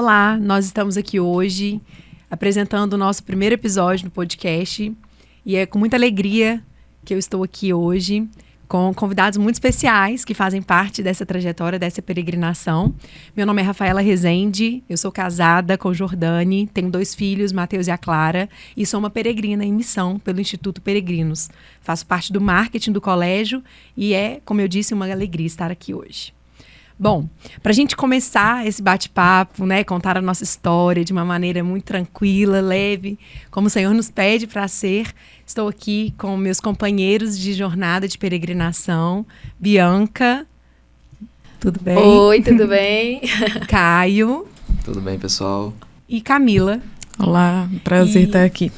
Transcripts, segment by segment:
Olá, nós estamos aqui hoje apresentando o nosso primeiro episódio do podcast e é com muita alegria que eu estou aqui hoje com convidados muito especiais que fazem parte dessa trajetória, dessa peregrinação. Meu nome é Rafaela Rezende, eu sou casada com Jordane, tenho 2 filhos, Mateus e a Clara, e sou uma peregrina em missão pelo Instituto Peregrinos. Faço parte do marketing do colégio e é, como eu disse, uma alegria estar aqui hoje. Bom, para a gente começar esse bate-papo, né, contar a nossa história de uma maneira muito tranquila, leve, como o Senhor nos pede para ser, estou aqui com meus companheiros de jornada de peregrinação, Bianca, tudo bem? Oi, tudo bem? Caio. Tudo bem, pessoal? E Camila. Olá, prazer estar aqui.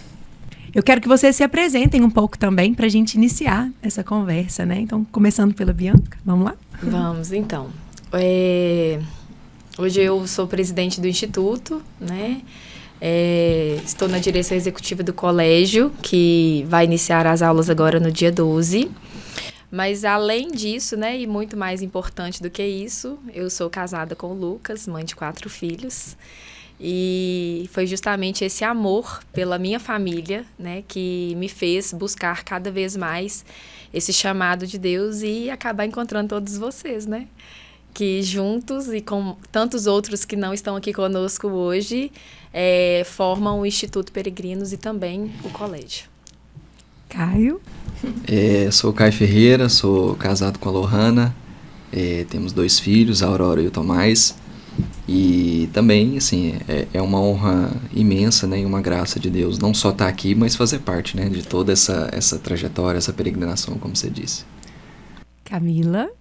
Eu quero que vocês se apresentem um pouco também para a gente iniciar essa conversa, né? Então, começando pela Bianca, vamos lá? Vamos, então. Hoje eu sou presidente do Instituto, né? Estou na direção executiva do colégio, que vai iniciar as aulas agora no dia 12. Mas além disso, né, e muito mais importante do que isso, eu sou casada com o Lucas, mãe de 4 filhos. E foi justamente esse amor pela minha família, né, que me fez buscar cada vez mais esse chamado de Deus e acabar encontrando todos vocês, né? Que juntos e com tantos outros que não estão aqui conosco hoje, formam o Instituto Peregrinos e também o colégio. Caio? Sou o Caio Ferreira, sou casado com a Lohana, temos 2 filhos, a Aurora e o Tomás, e também, assim, é uma honra imensa, né, e uma graça de Deus, não só estar aqui, mas fazer parte, né, de toda essa trajetória, essa peregrinação, como você disse. Camila?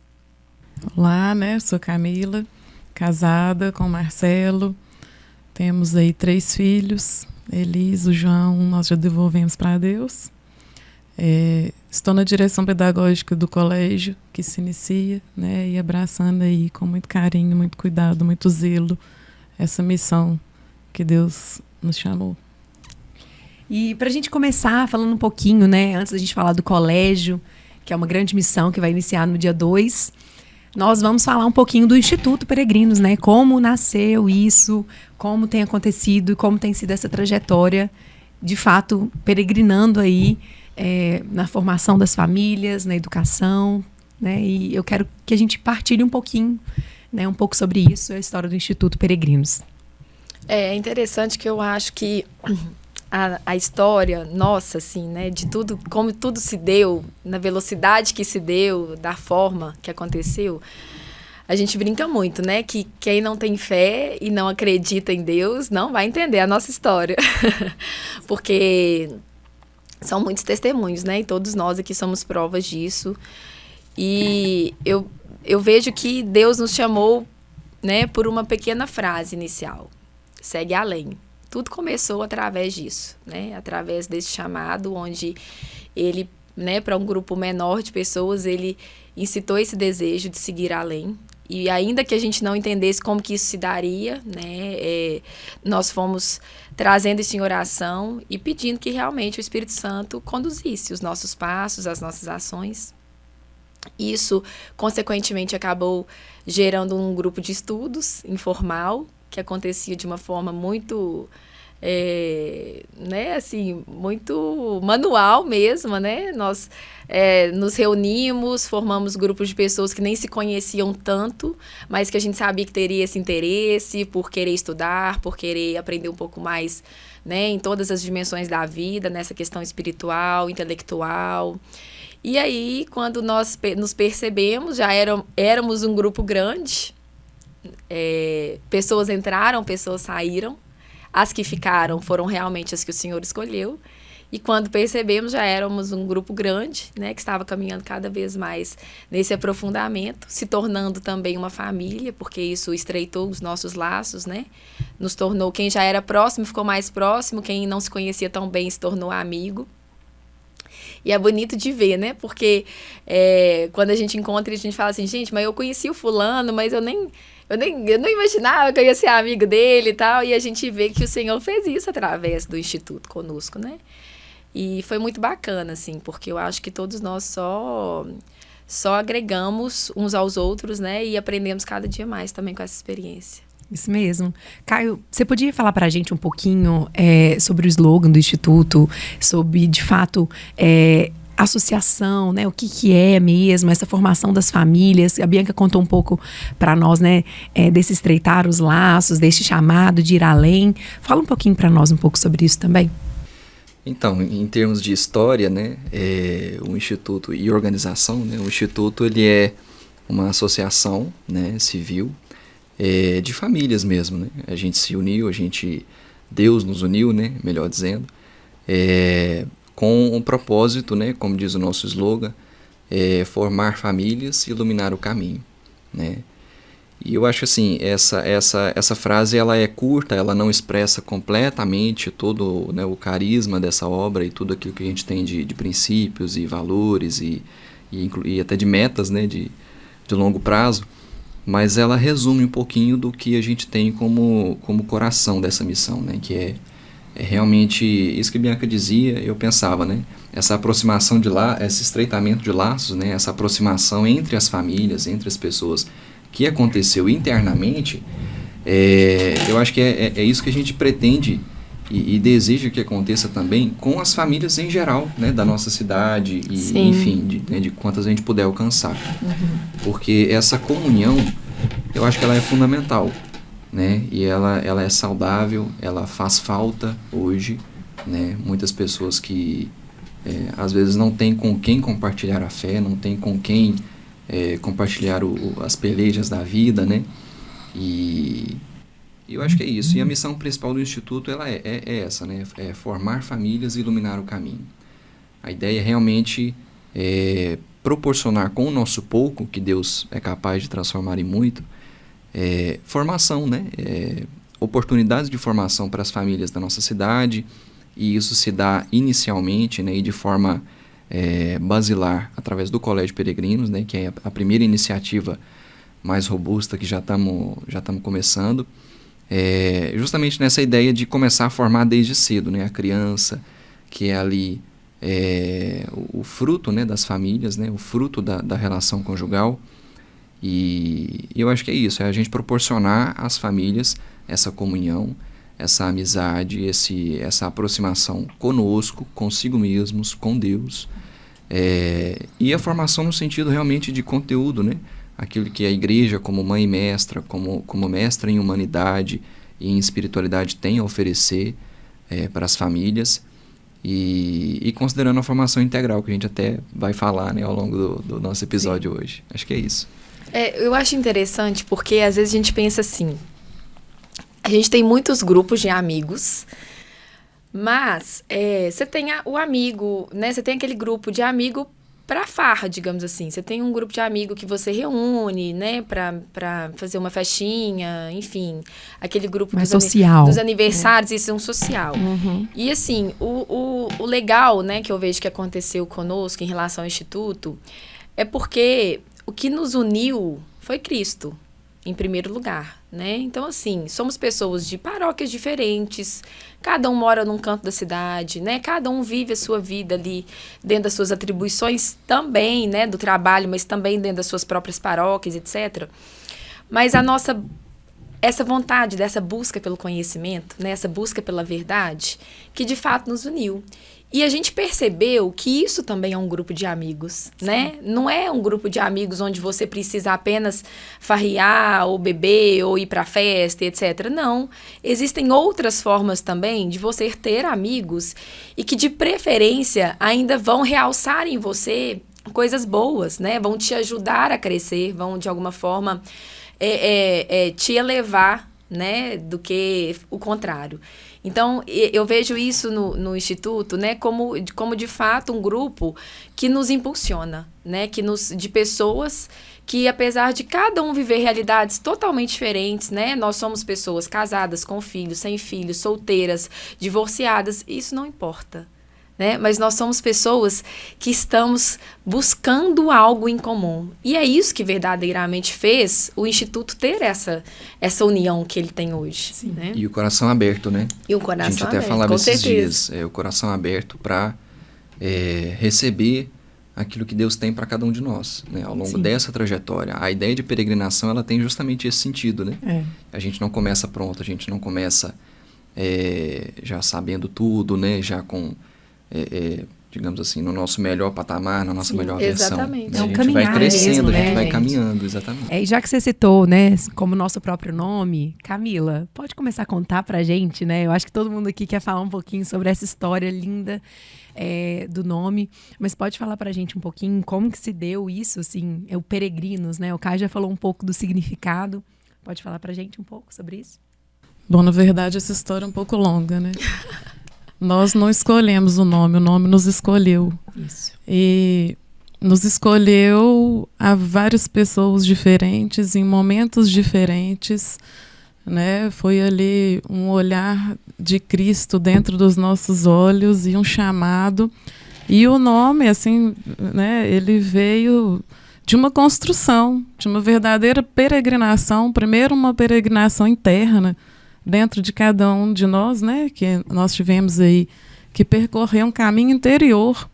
Olá, né? Sou Camila, casada com o Marcelo. Temos aí 3 filhos. Elis, o João, nós já devolvemos para Deus. Estou na direção pedagógica do colégio, que se inicia, né? E abraçando aí com muito carinho, muito cuidado, muito zelo, essa missão que Deus nos chamou. E para a gente começar falando um pouquinho, né? Antes da gente falar do colégio, que é uma grande missão que vai iniciar no dia 2, nós vamos falar um pouquinho do Instituto Peregrinos, né? Como nasceu isso, como tem acontecido e como tem sido essa trajetória, de fato, peregrinando aí na formação das famílias, na educação, né? E eu quero que a gente partilhe um pouquinho, né? Um pouco sobre isso, a história do Instituto Peregrinos. É interessante que eu acho que a história nossa, assim, né, de tudo, como tudo se deu, na velocidade que se deu, da forma que aconteceu, a gente brinca muito, né, que quem não tem fé e não acredita em Deus não vai entender a nossa história, porque são muitos testemunhos, né, e todos nós aqui somos provas disso, e eu vejo que Deus nos chamou, né, por uma pequena frase inicial, segue além. Tudo começou através disso, né? Através desse chamado, onde ele, né, para um grupo menor de pessoas, ele incitou esse desejo de seguir além. E ainda que a gente não entendesse como que isso se daria, né, nós fomos trazendo isso em oração e pedindo que realmente o Espírito Santo conduzisse os nossos passos, as nossas ações. Isso, consequentemente, acabou gerando um grupo de estudos informal, que acontecia de uma forma muito, né, assim, muito manual mesmo, né? Nós nos reunimos, formamos grupos de pessoas que nem se conheciam tanto, mas que a gente sabia que teria esse interesse por querer estudar, por querer aprender um pouco mais, né, em todas as dimensões da vida, nessa questão espiritual, intelectual. E aí, quando nós nos percebemos, já éramos um grupo grande. Pessoas entraram, pessoas saíram. As que ficaram foram realmente as que o Senhor escolheu. E quando percebemos, já éramos um grupo grande, né, que estava caminhando cada vez mais nesse aprofundamento, se tornando também uma família, porque isso estreitou os nossos laços, né? Nos tornou, quem já era próximo ficou mais próximo, quem não se conhecia tão bem se tornou amigo. E é bonito de ver, né? Porque quando a gente encontra, a gente fala assim, gente, mas eu conheci o fulano, mas eu não imaginava que eu ia ser amigo dele e tal. E a gente vê que o Senhor fez isso através do Instituto conosco, né? E foi muito bacana, assim, porque eu acho que todos nós só agregamos uns aos outros, né? E aprendemos cada dia mais também com essa experiência. Isso mesmo. Caio, você podia falar para a gente um pouquinho sobre o slogan do Instituto, sobre, de fato, associação, né? O que é mesmo, essa formação das famílias. A Bianca contou um pouco para nós, né? Desse estreitar os laços, desse chamado de ir além. Fala um pouquinho para nós um pouco sobre isso também. Então, em termos de história, né? O Instituto e organização, né? O Instituto, ele é uma associação, né? Civil, de famílias mesmo, né? A gente se uniu, Deus nos uniu, né? Melhor dizendo, com um propósito, né? Como diz o nosso slogan, formar famílias e iluminar o caminho, né? E eu acho assim, essa frase, ela é curta, ela não expressa completamente todo, né, o carisma dessa obra e tudo aquilo que a gente tem de princípios e valores e até de metas, né, de longo prazo. Mas ela resume um pouquinho do que a gente tem como coração dessa missão, né? Que é realmente isso que Bianca dizia, eu pensava, né? Essa aproximação esse estreitamento de laços, né? Essa aproximação entre as famílias, entre as pessoas, que aconteceu internamente, eu acho que é isso que a gente pretende e deseja que aconteça também com as famílias em geral, né? Da nossa cidade e, enfim, de quantas a gente puder alcançar. Uhum. Porque essa comunhão, eu acho que ela é fundamental, né? E ela é saudável, ela faz falta hoje, né? Muitas pessoas que às vezes não têm com quem compartilhar a fé, não têm com quem compartilhar as pelejas da vida, né? E eu acho que é isso. E a missão principal do Instituto, ela é essa, né? É formar famílias e iluminar o caminho. A ideia é realmente proporcionar com o nosso pouco, que Deus é capaz de transformar em muito, formação, né? Oportunidades de formação para as famílias da nossa cidade, e isso se dá inicialmente, né, e de forma basilar através do Colégio Peregrinos, né, que é a primeira iniciativa mais robusta que já estamos começando. Justamente nessa ideia de começar a formar desde cedo, né, a criança, que é ali o fruto, né, das famílias, né, o fruto da relação conjugal. E eu acho que é isso, é a gente proporcionar às famílias essa comunhão, essa amizade, essa aproximação conosco, consigo mesmos, com Deus, e a formação no sentido realmente de conteúdo, né? Aquilo que a igreja, como mãe e mestra, como mestra em humanidade e em espiritualidade, tem a oferecer para as famílias, e considerando a formação integral, que a gente até vai falar, né, ao longo do nosso episódio hoje. Acho que é isso. Eu acho interessante porque às vezes a gente pensa assim, a gente tem muitos grupos de amigos, mas você tem o amigo, né? Você tem aquele grupo de amigo para farra, digamos assim. Você tem um grupo de amigo que você reúne, né, para fazer uma festinha, enfim, aquele grupo dos aniversários, isso é um social. Uhum. E assim, o legal, né, que eu vejo que aconteceu conosco em relação ao Instituto é porque o que nos uniu foi Cristo, em primeiro lugar, né? Então, assim, somos pessoas de paróquias diferentes, cada um mora num canto da cidade, né? Cada um vive a sua vida ali dentro das suas atribuições também, né? Do trabalho, mas também dentro das suas próprias paróquias, etc. Mas essa vontade dessa busca pelo conhecimento, né? Essa busca pela verdade, que de fato nos uniu. E a gente percebeu que isso também é um grupo de amigos, né? Não é um grupo de amigos onde você precisa apenas farrear, ou beber, ou ir para festa, etc. Não. Existem outras formas também de você ter amigos e que, de preferência, ainda vão realçar em você coisas boas, né? Vão te ajudar a crescer, vão, de alguma forma, te elevar, né? Do que o contrário. Então, eu vejo isso no Instituto, né, como de fato um grupo que nos impulsiona, né, de pessoas que, apesar de cada um viver realidades totalmente diferentes, né, nós somos pessoas casadas, com filhos, sem filhos, solteiras, divorciadas, isso não importa. Né? Mas nós somos pessoas que estamos buscando algo em comum. E é isso que verdadeiramente fez o Instituto ter essa união que ele tem hoje. Né? E o coração aberto, né? E o coração aberto, a gente até falava esses dias, o coração aberto para receber aquilo que Deus tem para cada um de nós, né? Ao longo Sim. dessa trajetória. A ideia de peregrinação, ela tem justamente esse sentido, né? É. A gente não começa pronto, a gente não começa já sabendo tudo, né? Já com, digamos assim, no nosso melhor patamar, na nossa melhor versão. Exatamente. Né? É um A gente vai caminhar crescendo, mesmo, a gente né, vai gente? caminhando, exatamente. E já que você citou, né, como nosso próprio nome, Camila, pode começar a contar pra gente, né? Eu acho que todo mundo aqui quer falar um pouquinho sobre essa história linda do nome, mas pode falar pra gente um pouquinho como que se deu isso, assim, o Peregrinos, né? O Caio já falou um pouco do significado. Pode falar pra gente um pouco sobre isso? Bom, na verdade, essa história é um pouco longa, né? Nós não escolhemos o nome nos escolheu. Isso. E nos escolheu a várias pessoas diferentes, em momentos diferentes, né? Foi ali um olhar de Cristo dentro dos nossos olhos e um chamado. E o nome, assim, né? Ele veio de uma construção, de uma verdadeira peregrinação. Primeiro, uma peregrinação interna dentro de cada um de nós, né? Que nós tivemos aí que percorrer um caminho interior.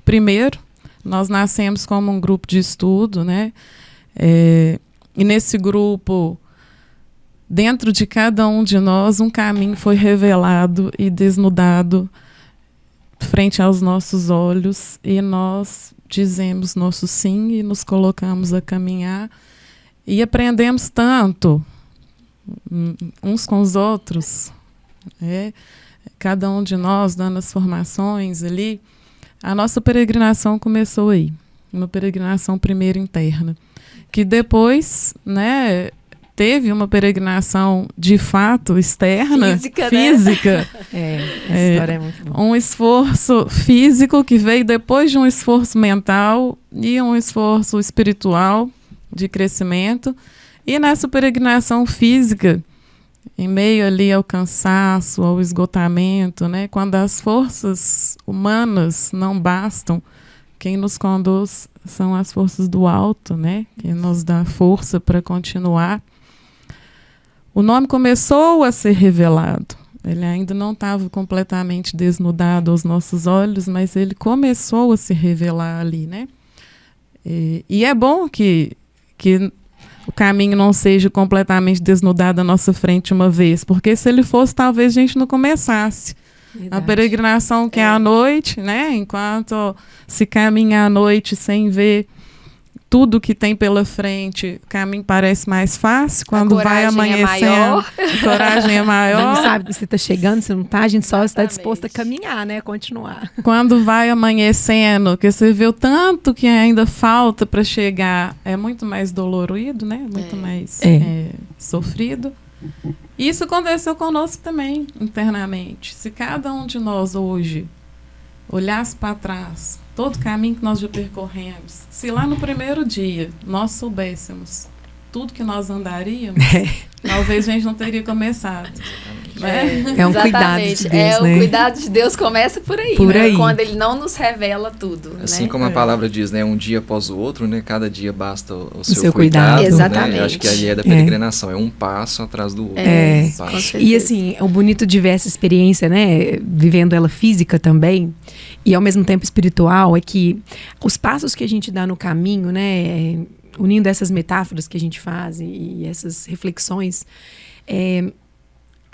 Primeiro, nós nascemos como um grupo de estudo, né? E nesse grupo, dentro de cada um de nós, um caminho foi revelado e desnudado frente aos nossos olhos, e nós dizemos nosso sim e nos colocamos a caminhar e aprendemos tanto uns com os outros, cada um de nós dando as formações ali. A nossa peregrinação começou aí, uma peregrinação primeiro interna, que depois, né, teve uma peregrinação de fato externa, física. Essa história é muito boa. Um esforço físico que veio depois de um esforço mental e um esforço espiritual de crescimento. E nessa peregrinação física, em meio ali ao cansaço, ao esgotamento, né, quando as forças humanas não bastam, quem nos conduz são as forças do alto, né, que nos dá força para continuar. O nome começou a ser revelado. Ele ainda não estava completamente desnudado aos nossos olhos, mas ele começou a se revelar ali, né? E é bom que o caminho não seja completamente desnudado à nossa frente uma vez, porque se ele fosse, talvez a gente não começasse. Verdade. A peregrinação que é à noite, né? Enquanto se caminha à noite sem ver tudo que tem pela frente, o caminho parece mais fácil. Quando vai amanhecendo, a coragem é maior. Não sabe que você está chegando, você não está, a gente só está Exatamente. disposto a caminhar, né? A continuar. Quando vai amanhecendo, que você vê o tanto que ainda falta para chegar, é muito mais dolorido, né? Muito mais sofrido. Isso aconteceu conosco também, internamente. Se cada um de nós hoje olhasse para trás, todo o caminho que nós já percorremos, se lá no primeiro dia nós soubéssemos tudo que nós andaríamos, talvez a gente não teria começado. É um cuidado de Deus, né? O cuidado de Deus começa por aí, Por né? aí. Quando ele não nos revela tudo, Assim né? como a palavra diz, né? Um dia após o outro, né? Cada dia basta o seu cuidado. cuidado. Exatamente. Né? Eu acho que aí é da peregrinação. É um passo atrás do outro. É. Um passo. Com certeza. E assim, o bonito de ver essa experiência, né, vivendo ela física também, e ao mesmo tempo espiritual, é que os passos que a gente dá no caminho, né, unindo essas metáforas que a gente faz e essas reflexões,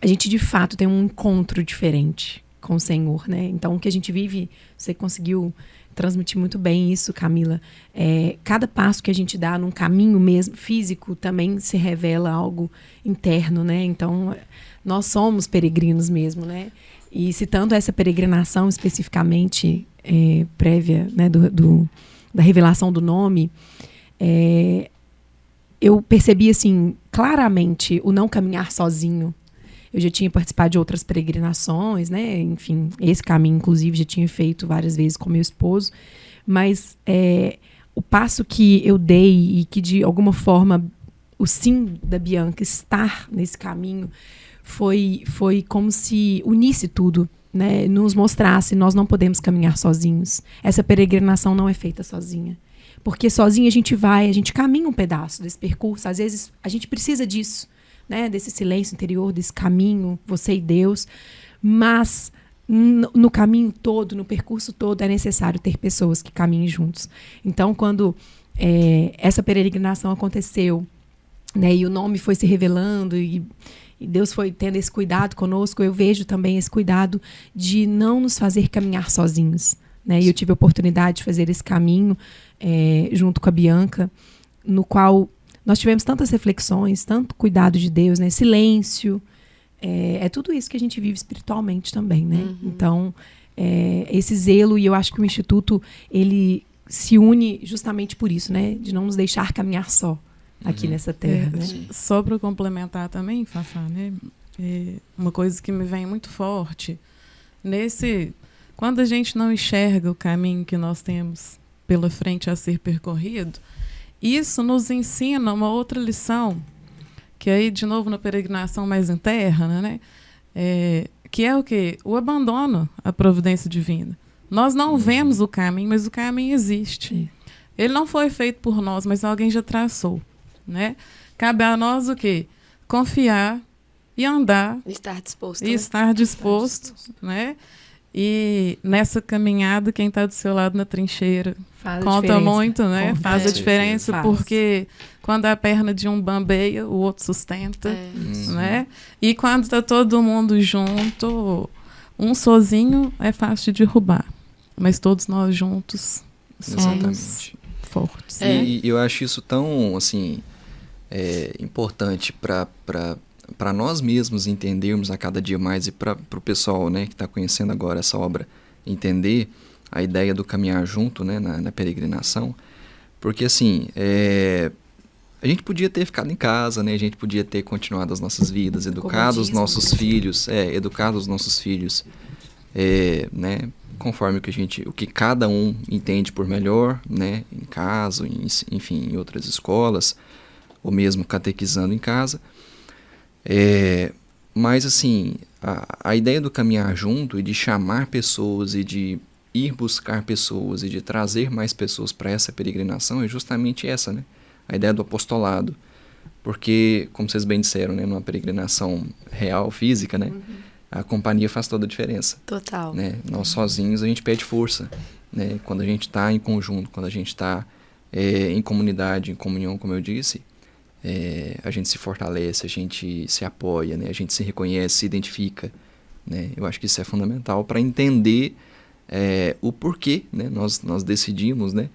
a gente de fato tem um encontro diferente com o Senhor, né? Então o que a gente vive, você conseguiu transmitir muito bem isso, Camila. Cada passo que a gente dá num caminho mesmo físico também se revela algo interno, né? Então nós somos peregrinos mesmo, né? E citando essa peregrinação especificamente prévia, né, da revelação do nome, eu percebi assim claramente o não caminhar sozinho. Eu já tinha participado de outras peregrinações, né? Enfim, esse caminho, inclusive, já tinha feito várias vezes com meu esposo. Mas o passo que eu dei e que, de alguma forma, o sim da Bianca estar nesse caminho foi como se unisse tudo, né? Nos mostrasse, nós não podemos caminhar sozinhos. Essa peregrinação não é feita sozinha. Porque sozinha a gente caminha um pedaço desse percurso. Às vezes, a gente precisa disso, né, desse silêncio interior, desse caminho, você e Deus, mas no caminho todo, no percurso todo, é necessário ter pessoas que caminhem juntos. Então, quando essa peregrinação aconteceu, né, e o nome foi se revelando e Deus foi tendo esse cuidado conosco, eu vejo também esse cuidado de não nos fazer caminhar sozinhos, né? E eu tive a oportunidade de fazer esse caminho junto com a Bianca, no qual nós tivemos tantas reflexões, tanto cuidado de Deus, né? Silêncio, é tudo isso que a gente vive espiritualmente também, né? Uhum. Então, esse zelo, e eu acho que o Instituto, ele se une justamente por isso, né? De não nos deixar caminhar só aqui nessa terra, né? Só para complementar também, Fafá, né? Uma coisa que me vem muito forte, quando a gente não enxerga o caminho que nós temos pela frente a ser percorrido, isso nos ensina uma outra lição, que aí, de novo, na peregrinação mais interna, né? Que é o quê? O abandono à providência divina. Nós não vemos o caminho, mas o caminho existe. Sim. Ele não foi feito por nós, mas alguém já traçou, né? Cabe a nós o quê? Confiar e andar. Estar disposto. E estar disposto, né? E nessa caminhada, quem está do seu lado na trincheira conta muito, né? Faz a diferença, porque quando a perna de um bambeia, o outro sustenta, né? E quando está todo mundo junto, um sozinho é fácil de derrubar, mas todos nós juntos somos fortes. E eu acho isso tão, assim, importante para nós mesmos entendermos a cada dia mais e para o pessoal, né, que está conhecendo agora essa obra entender a ideia do caminhar junto, né, na peregrinação, porque assim, a gente podia ter ficado em casa, né, a gente podia ter continuado as nossas vidas, educado os nossos filhos, né, conforme o que cada um entende por melhor, né, em casa, enfim, em outras escolas, ou mesmo catequizando em casa. Mas assim, a ideia do caminhar junto e de chamar pessoas e de ir buscar pessoas e de trazer mais pessoas para essa peregrinação é justamente essa, né? A ideia do apostolado. Porque, como vocês bem disseram, né, numa peregrinação real, física, né, a companhia faz toda a diferença. Total. Né? Nós sozinhos a gente perde força, né? Quando a gente está em conjunto, quando a gente está em comunidade, em comunhão, como eu disse, a gente se fortalece, a gente se apoia, né? A gente se reconhece, se identifica, né? Eu acho que isso é fundamental para entender o porquê, né? Nós decidimos, né?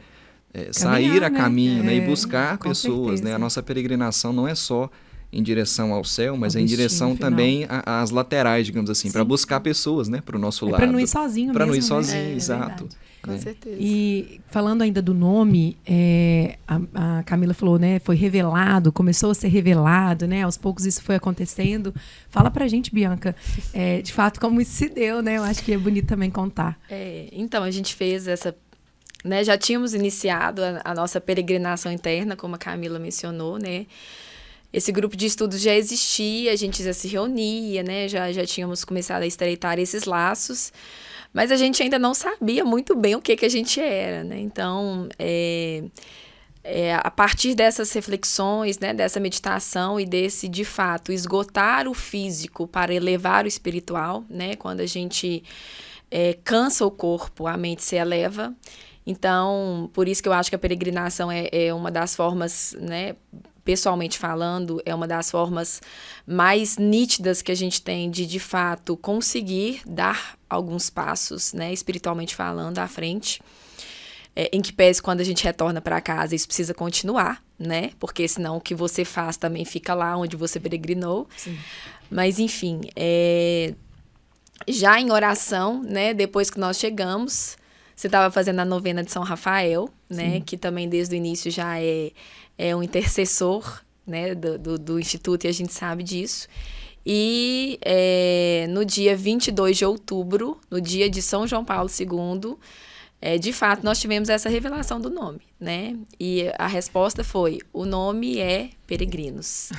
Sair a caminho, né? E buscar pessoas, né? A nossa peregrinação não é só em direção ao céu, mas é em direção final também às laterais, digamos assim, para buscar pessoas, né? Para o nosso lado. Para não ir sozinho Para mesmo, não ir sozinho, né? exato. Com certeza. E falando ainda do nome, a Camila falou, né? Foi revelado, começou a ser revelado, né? Aos poucos isso foi acontecendo. Fala pra gente, Bianca, de fato, como isso se deu, né? Eu acho que é bonito também contar. Então, a gente fez essa... Né, já tínhamos iniciado a nossa peregrinação interna, como a Camila mencionou, né? Esse grupo de estudos já existia, a gente já se reunia, né? Já tínhamos começado a estreitar esses laços, mas a gente ainda não sabia muito bem o que a gente era, né? Então, a partir dessas reflexões, né, dessa meditação e desse, de fato, esgotar o físico para elevar o espiritual, né? Quando a gente cansa o corpo, a mente se eleva. Então, por isso que eu acho que a peregrinação é uma das formas, né, pessoalmente falando, é uma das formas mais nítidas que a gente tem de fato, conseguir dar alguns passos, né, espiritualmente falando, à frente. Em que pese, quando a gente retorna para casa, isso precisa continuar, né, porque senão o que você faz também fica lá onde você peregrinou. Sim. Mas, enfim, já em oração, né, depois que nós chegamos... Você estava fazendo a novena de São Rafael, né? Sim. Que também desde o início já é um intercessor, né? do Instituto, e a gente sabe disso. E no dia 22 de outubro, no dia de São João Paulo II, de fato, nós tivemos essa revelação do nome, né? E a resposta foi, o nome é Peregrinos.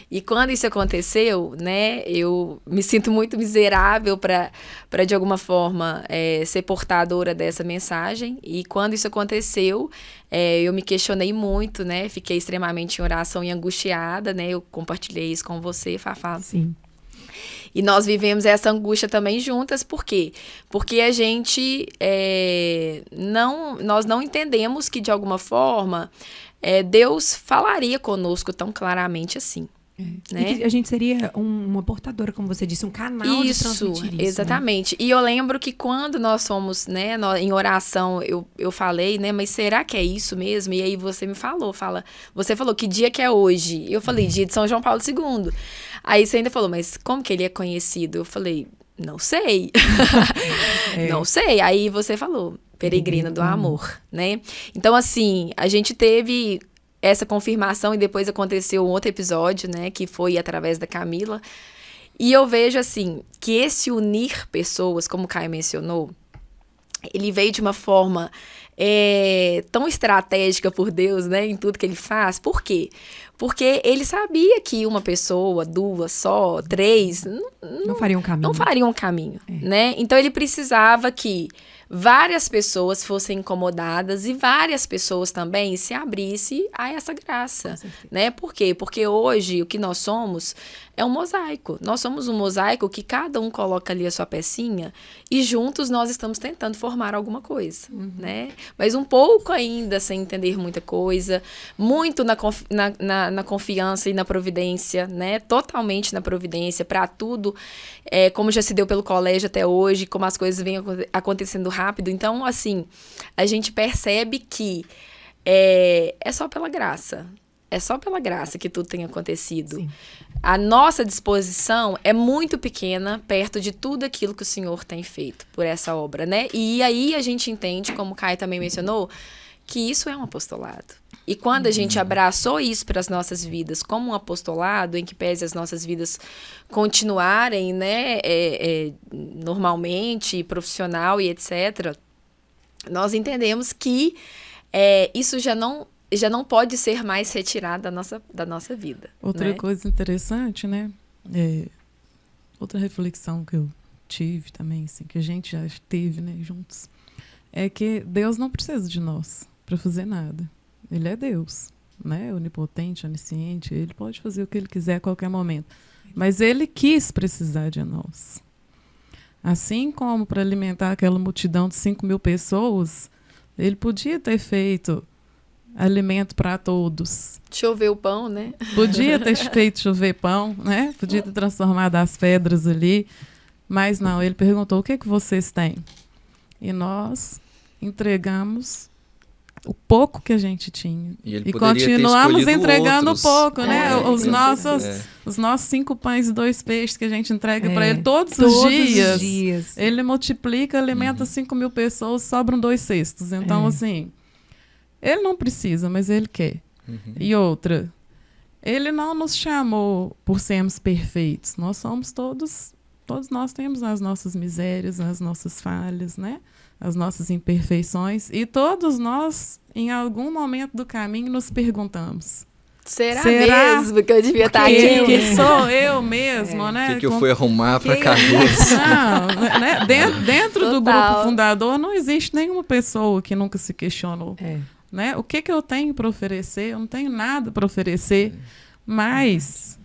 E quando isso aconteceu, né, eu me sinto muito miserável para de alguma forma, ser portadora dessa mensagem. E quando isso aconteceu, eu me questionei muito, né? Fiquei extremamente em oração e angustiada, né? Eu compartilhei isso com você, Fafá. Sim. E nós vivemos essa angústia também juntas, por quê? Porque a gente nós não entendemos que, de alguma forma, Deus falaria conosco tão claramente assim. Né? E que a gente seria uma portadora, como você disse, um canal de transmitir isso. Exatamente. Né? E eu lembro que quando nós fomos, né, em oração, eu falei, né, mas será que é isso mesmo? E aí você me falou, você falou que dia que é hoje? Eu falei, dia de São João Paulo II. Aí você ainda falou, mas como que ele é conhecido? Eu falei, não sei. Não sei. Aí você falou, peregrino do amor, né? Então, assim, a gente teve essa confirmação e depois aconteceu um outro episódio, né, que foi através da Camila. E eu vejo, assim, que esse unir pessoas, como o Caio mencionou, ele veio de uma forma tão estratégica por Deus, né, em tudo que ele faz. Por quê? Porque ele sabia que uma pessoa, duas só, três, não fariam um caminho. Não fariam um caminho, né? Então ele precisava que várias pessoas fossem incomodadas e várias pessoas também se abrissem a essa graça, né? Por quê? Porque hoje o que nós somos é um mosaico. Nós somos um mosaico que cada um coloca ali a sua pecinha e juntos nós estamos tentando formar alguma coisa, né? Mas um pouco ainda sem entender muita coisa, muito na confiança e na providência, né? Totalmente na providência para tudo, como já se deu pelo colégio até hoje, como as coisas vêm acontecendo rápido. Então, assim, a gente percebe que é só pela graça. É só pela graça que tudo tem acontecido. Sim. A nossa disposição é muito pequena perto de tudo aquilo que o Senhor tem feito por essa obra, né? E aí a gente entende, como o Caio também mencionou, que isso é um apostolado. E quando a gente abraçou isso para as nossas vidas como um apostolado, em que pese as nossas vidas continuarem, né, normalmente, profissional e etc., nós entendemos que isso já não pode ser mais retirado da nossa vida. Outra né? coisa interessante, né? Outra reflexão que eu tive também, assim, que a gente já teve, né, juntos, é que Deus não precisa de nós para fazer nada. Ele é Deus, né? Onipotente, onisciente, ele pode fazer o que ele quiser a qualquer momento. Mas ele quis precisar de nós. Assim como para alimentar aquela multidão de 5.000 pessoas, ele podia ter feito alimento para todos. Chover o pão, né? Podia ter feito chover pão, né? Podia ter transformado as pedras ali. Mas não, ele perguntou, o que vocês têm? E nós entregamos o pouco que a gente tinha. E continuamos entregando outros. Pouco, né? Os nossos 5 pães e 2 peixes que a gente entrega para ele todos os dias. Ele multiplica, alimenta 5.000 pessoas, sobram 2 cestos. Então, assim, ele não precisa, mas ele quer. E outra, ele não nos chamou por sermos perfeitos. Nós somos todos nós temos as nossas misérias, as nossas falhas, né? As nossas imperfeições, e todos nós, em algum momento do caminho, nos perguntamos: Será mesmo que eu devia estar aqui? Que sou eu mesmo, né? O que eu fui arrumar para a cabeça? Não, né? Dentro do grupo fundador não existe nenhuma pessoa que nunca se questionou. Né? O que eu tenho para oferecer? Eu não tenho nada para oferecer. Mas,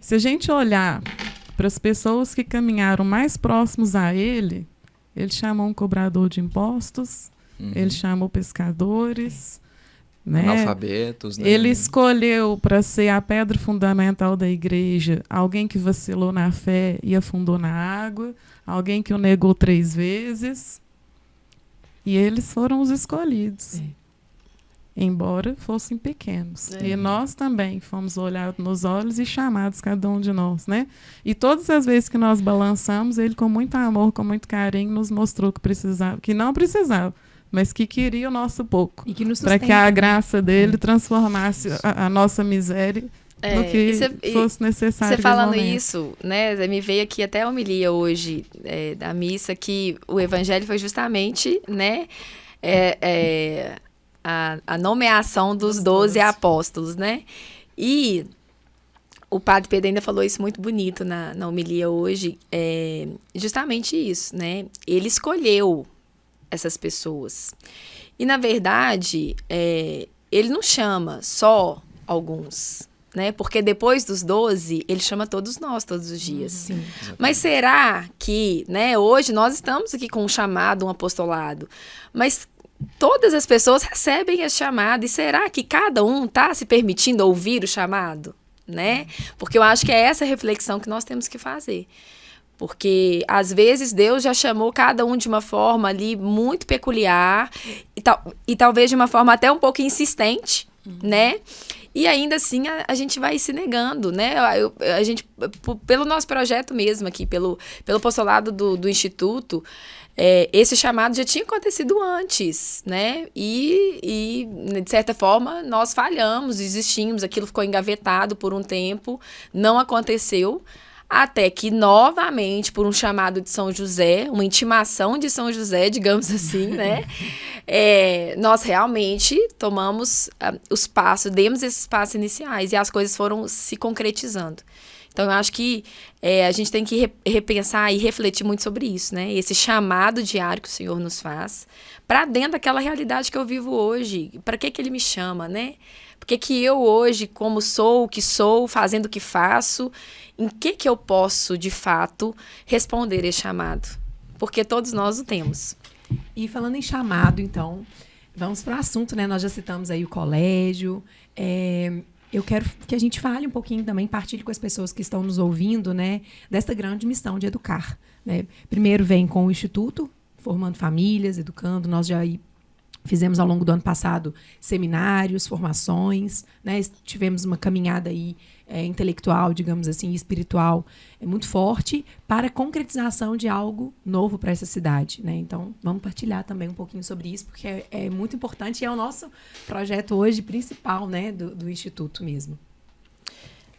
se a gente olhar para as pessoas que caminharam mais próximos a ele chamou um cobrador de impostos, ele chamou pescadores, né? Analfabetos, né? Ele escolheu para ser a pedra fundamental da igreja alguém que vacilou na fé e afundou na água, alguém que o negou 3 vezes, e eles foram os escolhidos. Embora fossem pequenos. E nós também fomos olhados nos olhos e chamados, cada um de nós, né? E todas as vezes que nós balançamos, ele com muito amor, com muito carinho, nos mostrou que não precisava, mas que queria o nosso pouco. Para que a graça dele transformasse a nossa miséria no que fosse necessário. Você falando isso, né? Me veio aqui até a homilia hoje da missa, que o evangelho foi justamente, né? A nomeação dos 12 apóstolos, né? E o padre Pedro ainda falou isso muito bonito na homilia hoje, justamente isso, né? Ele escolheu essas pessoas. E, na verdade, ele não chama só alguns, né? Porque depois dos 12, ele chama todos nós, todos os dias. Sim. Mas será que, né, hoje nós estamos aqui com um chamado, um apostolado, mas todas as pessoas recebem esse chamado, e será que cada um está se permitindo ouvir o chamado, né? Porque eu acho que é essa reflexão que nós temos que fazer. Porque, às vezes, Deus já chamou cada um de uma forma ali muito peculiar e talvez de uma forma até um pouco insistente, né? E ainda assim a gente vai se negando, né? A gente, pelo nosso projeto mesmo aqui, pelo apostolado do Instituto, esse chamado já tinha acontecido antes, né? E, de certa forma, nós falhamos, desistimos, aquilo ficou engavetado por um tempo, não aconteceu, até que, novamente, por um chamado de São José, uma intimação de São José, digamos assim, né? Nós realmente tomamos os passos, demos esses passos iniciais, e as coisas foram se concretizando. Então, eu acho que a gente tem que repensar e refletir muito sobre isso, né? Esse chamado diário que o Senhor nos faz para dentro daquela realidade que eu vivo hoje. Para que Ele me chama, né? Por que eu hoje, como sou, o que sou, fazendo o que faço, em que eu posso, de fato, responder esse chamado? Porque todos nós o temos. E falando em chamado, então, vamos para o assunto, né? Nós já citamos aí o colégio. Eu quero que a gente fale um pouquinho também, partilhe com as pessoas que estão nos ouvindo, né? Dessa grande missão de educar, né? Primeiro vem com o Instituto, formando famílias, educando. Nós já fizemos ao longo do ano passado seminários, formações, né? Tivemos uma caminhada aí intelectual, digamos assim, espiritual, muito forte para a concretização de algo novo para essa cidade, né? Então, vamos partilhar também um pouquinho sobre isso, porque é muito importante e é o nosso projeto hoje principal, né, do Instituto mesmo.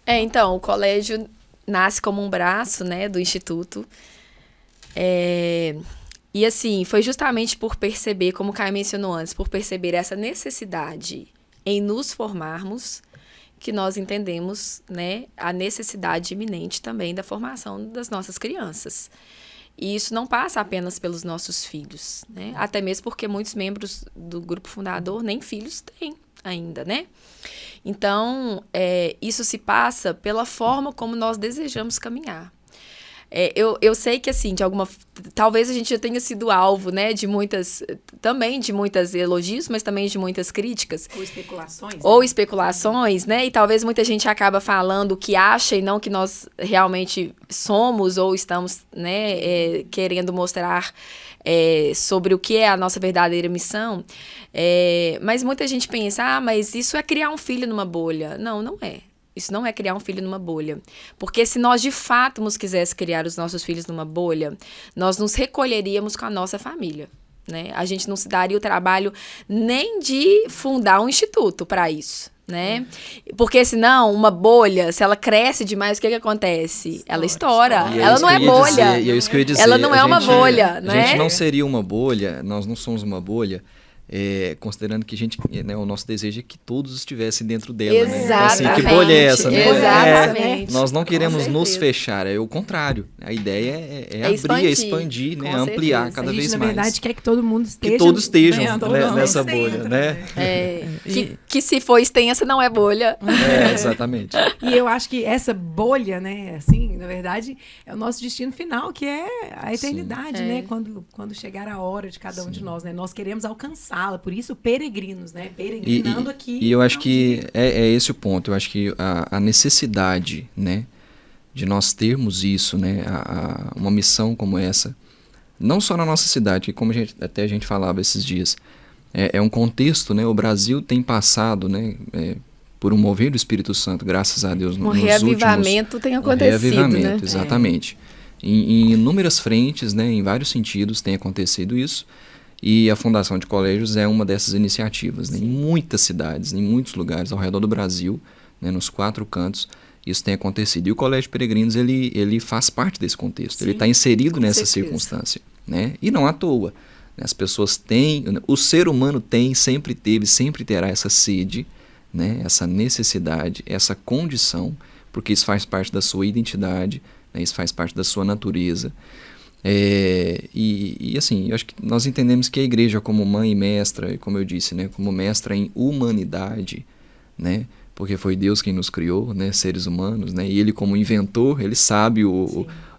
Então, o colégio nasce como um braço, né, do Instituto. E assim, foi justamente por perceber, como o Caio mencionou antes, por perceber essa necessidade em nos formarmos, que nós entendemos, né, a necessidade iminente também da formação das nossas crianças. E isso não passa apenas pelos nossos filhos, né? Até mesmo porque muitos membros do grupo fundador nem filhos têm ainda, né? Então, isso se passa pela forma como nós desejamos caminhar. Eu sei que, assim, talvez a gente já tenha sido alvo, né, de muitas elogios, mas também de muitas críticas. Ou especulações, né? E talvez muita gente acaba falando o que acha e não o que nós realmente somos ou estamos, né, querendo mostrar sobre o que é a nossa verdadeira missão. Mas muita gente pensa, mas isso é criar um filho numa bolha. Não, não é. Isso não é criar um filho numa bolha. Porque se nós, de fato, quiséssemos criar os nossos filhos numa bolha, nós nos recolheríamos com a nossa família, né? A gente não se daria o trabalho nem de fundar um instituto para isso, né? Porque senão, uma bolha, se ela cresce demais, o que acontece? Ela estoura. Ela não é bolha. Ela não é uma bolha, né? A gente não seria uma bolha, nós não somos uma bolha. Considerando que o nosso desejo é que todos estivessem dentro dela. Exatamente. Né? Então, assim, que bolha é essa? Né? Exatamente. Nós não queremos nos fechar, é o contrário. A ideia é abrir, expandir, né? Ampliar cada vez mais. A gente, na verdade, quer que todo mundo esteja... Que todos estejam nessa bolha, né? Que se for extensa, não é bolha. Exatamente. E eu acho que essa bolha, né, assim, na verdade, é o nosso destino final, que é a eternidade, né? Quando chegar a hora de cada um de nós, né? Nós queremos alcançá-la, por isso peregrinos, né? Peregrinando aqui. E eu acho que é esse o ponto. Eu acho que a necessidade, né, de nós termos isso, né, uma missão como essa, não só na nossa cidade, que como a gente falava esses dias, é um contexto, né? O Brasil tem passado, né, por um mover do Espírito Santo, graças a Deus, nos reavivamento tem acontecido, né? Exatamente. Em inúmeras frentes, né, em vários sentidos tem acontecido isso. E a Fundação de Colégios é uma dessas iniciativas, né? Em muitas cidades, em muitos lugares ao redor do Brasil, né? Nos 4 cantos, isso tem acontecido. E o Colégio Peregrinos, ele faz parte desse contexto, ele está inserido nessa circunstância, né? E não à toa. Né? As pessoas têm, o ser humano tem, sempre teve, sempre terá essa sede, né? Essa necessidade, essa condição, porque isso faz parte da sua identidade, né? Isso faz parte da sua natureza. E assim, eu acho que nós entendemos que a igreja como mãe e mestra, como eu disse, né, como mestra em humanidade, né, porque foi Deus quem nos criou, né, seres humanos, né, e ele como inventor, ele sabe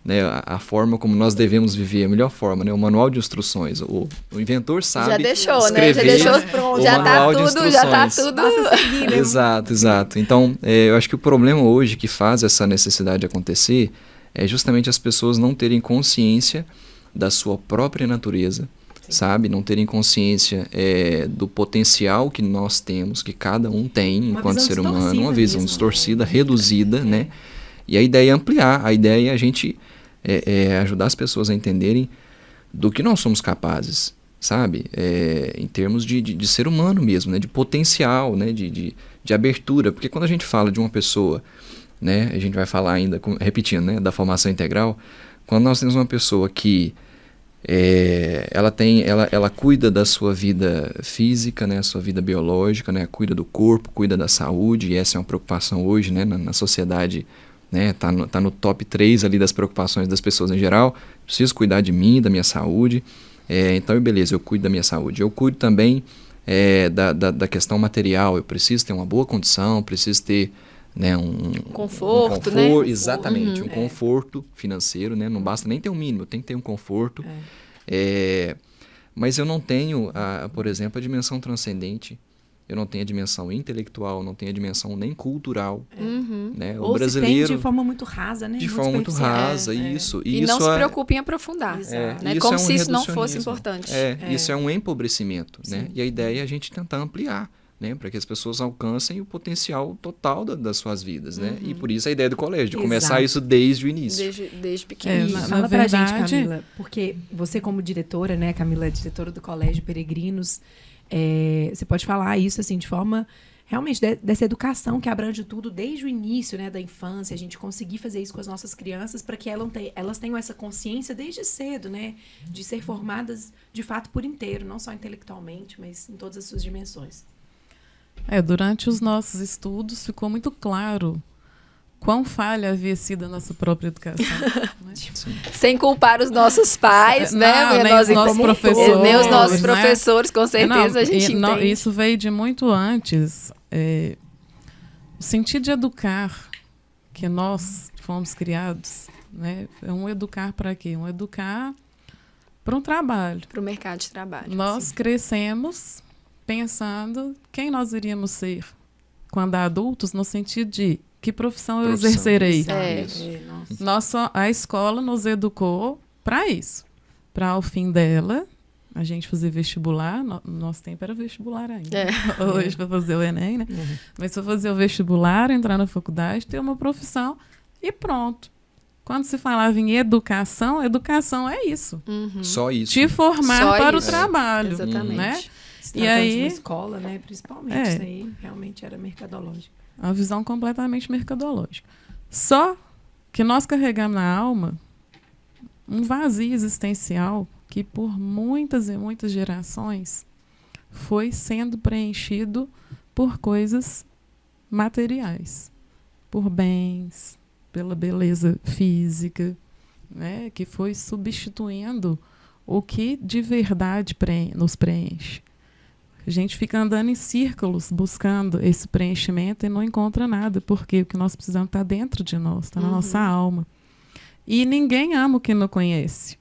né, a forma como nós devemos viver, a melhor forma, né, o manual de instruções. O inventor sabe já deixou, escrever, né? Já deixou pronto. Já tá tudo. Seguir, né? Exato. Então, eu acho que o problema hoje que faz essa necessidade acontecer é justamente as pessoas não terem consciência da sua própria natureza, sabe? Não terem consciência do potencial que nós temos, que cada um tem enquanto ser humano, uma visão distorcida, reduzida, né? E a ideia é ampliar, a ideia é a gente ajudar as pessoas a entenderem do que nós somos capazes, sabe? Em termos de ser humano mesmo, né? De potencial, né? De abertura, porque quando a gente fala de uma pessoa, né? A gente vai falar ainda, repetindo, né? Da formação integral, quando nós temos uma pessoa que ela cuida da sua vida física, né, a sua vida biológica, né, cuida do corpo, cuida da saúde, e essa é uma preocupação hoje, né, na sociedade, né, tá no top 3 ali das preocupações das pessoas em geral. Preciso cuidar de mim, da minha saúde, então beleza, eu cuido da minha saúde. Eu cuido também da questão material, eu preciso ter uma boa condição, preciso ter, né, um conforto, né? Exatamente, um conforto financeiro, né? Não basta nem ter um mínimo, tem que ter um conforto. Mas eu não tenho, por exemplo, a dimensão transcendente, eu não tenho a dimensão intelectual, não tenho a dimensão nem cultural. Né? O Ou brasileiro se tem de forma muito rasa, né? De forma muito rasa, isso. E isso não se preocupe em aprofundar, né? Como se isso não fosse importante. Isso é um empobrecimento, né? E a ideia é a gente tentar ampliar, né, para que as pessoas alcancem o potencial total das suas vidas, né? E por isso a ideia do colégio, de começar isso desde o início. Desde pequeno. Fala pra gente, Camila, porque você como diretora, né, Camila, diretora do Colégio Peregrinos, você pode falar isso assim de forma realmente dessa educação que abrange tudo desde o início, né, da infância, a gente conseguir fazer isso com as nossas crianças para que elas tenham essa consciência desde cedo, né, de ser formadas de fato por inteiro, não só intelectualmente, mas em todas as suas dimensões. Durante os nossos estudos ficou muito claro quão falha havia sido a nossa própria educação. Né? Sem culpar os nossos pais, né? Nem os nossos professores. Nem os nossos professores, com certeza a gente entende. Isso veio de muito antes. O sentido de educar que nós fomos criados, né? É um educar para quê? Um educar para um trabalho. Para o mercado de trabalho. Nós crescemos pensando quem nós iríamos ser quando adultos, no sentido de que profissão eu exercerei. A escola nos educou para isso. Para ao fim dela, a gente fazer vestibular. Nosso tempo era vestibular ainda. Hoje para fazer o Enem, né? Mas para fazer o vestibular, entrar na faculdade, ter uma profissão e pronto. Quando se falava em educação é isso. Só isso. Te formar para o trabalho. Exatamente. Né? E aí, uma escola, né, principalmente, isso aí realmente era mercadológico. Uma visão completamente mercadológica. Só que nós carregamos na alma um vazio existencial que por muitas e muitas gerações foi sendo preenchido por coisas materiais, por bens, pela beleza física, né, que foi substituindo o que de verdade nos preenche. A gente fica andando em círculos buscando esse preenchimento e não encontra nada, porque o que nós precisamos está dentro de nós, está na nossa alma. E ninguém ama o que não conhece.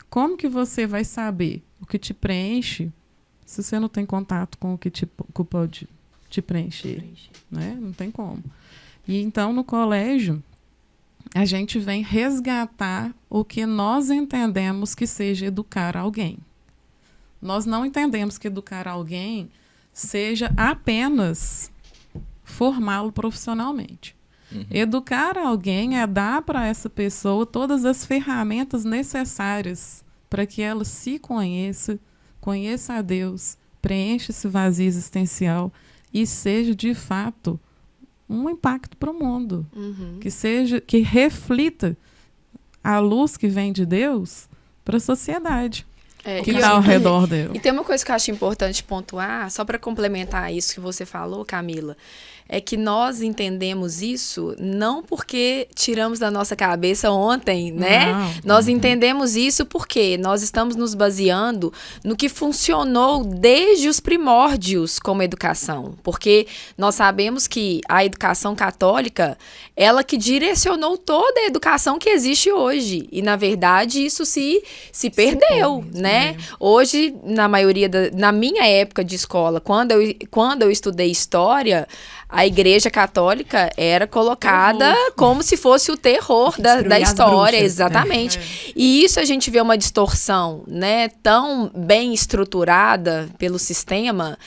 Como que você vai saber o que te preenche se você não tem contato com o que pode te preencher? Né? Não tem como. E então, no colégio, a gente vem resgatar o que nós entendemos que seja educar alguém. Nós não entendemos que educar alguém seja apenas formá-lo profissionalmente. Educar alguém é dar para essa pessoa todas as ferramentas necessárias para que ela se conheça a Deus, preencha esse vazio existencial e seja, de fato, um impacto para o mundo. Que reflita a luz que vem de Deus para a sociedade. que está ao redor dela. E tem uma coisa que eu acho importante pontuar, só para complementar isso que você falou, Camila, é que nós entendemos isso não porque tiramos da nossa cabeça ontem, né? Não. Nós entendemos isso porque nós estamos nos baseando no que funcionou desde os primórdios como educação. Porque nós sabemos que a educação católica, ela que direcionou toda a educação que existe hoje. E, na verdade, isso se perdeu, né? Hoje, na maioria na minha época de escola, quando eu estudei história, a Igreja Católica era colocada como se fosse o terror da história, exatamente. E isso a gente vê uma distorção, né, tão bem estruturada pelo sistema,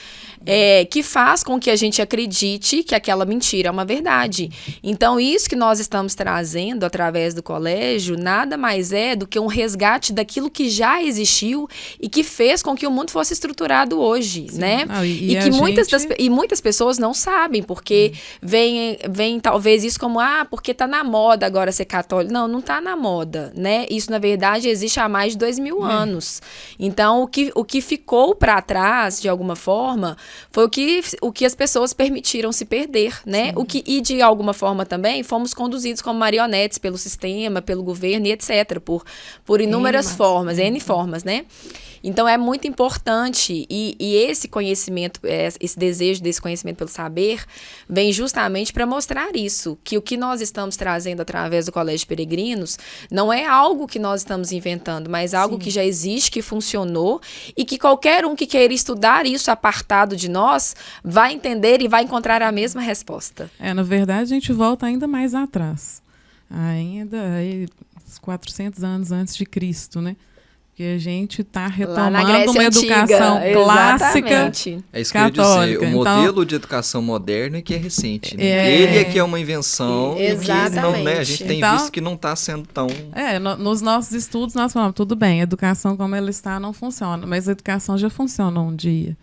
que faz com que a gente acredite que aquela mentira é uma verdade. Então, isso que nós estamos trazendo através do colégio nada mais é do que um resgate daquilo que já existiu e que fez com que o mundo fosse estruturado hoje, né? Não, e que muitas pessoas não sabem, porque vem talvez isso como, porque tá na moda agora ser católico. Não, não tá na moda, né? Isso, na verdade, existe há mais de 2000 anos. Então, o que ficou para trás, de alguma forma, foi o que as pessoas permitiram se perder, né? E de alguma forma também fomos conduzidos como marionetes pelo sistema, pelo governo e etc. Por inúmeras formas, N formas, né? Então, é muito importante e esse conhecimento, esse desejo desse conhecimento pelo saber, vem justamente para mostrar isso, que o que nós estamos trazendo através do Colégio Peregrinos não é algo que nós estamos inventando, mas algo que já existe, que funcionou e que qualquer um que queira estudar isso apartado de nós vai entender e vai encontrar a mesma resposta. Na verdade, a gente volta ainda mais atrás. Ainda aí, 400 anos antes de Cristo, né? Porque a gente está retomando uma educação clássica Exatamente. É isso que eu ia dizer. O modelo de educação moderna é que é recente. Né? Ele é que é uma invenção e que a gente tem visto que não está sendo tão... Nos nossos estudos nós falamos, tudo bem, a educação como ela está não funciona, mas a educação já funciona um dia.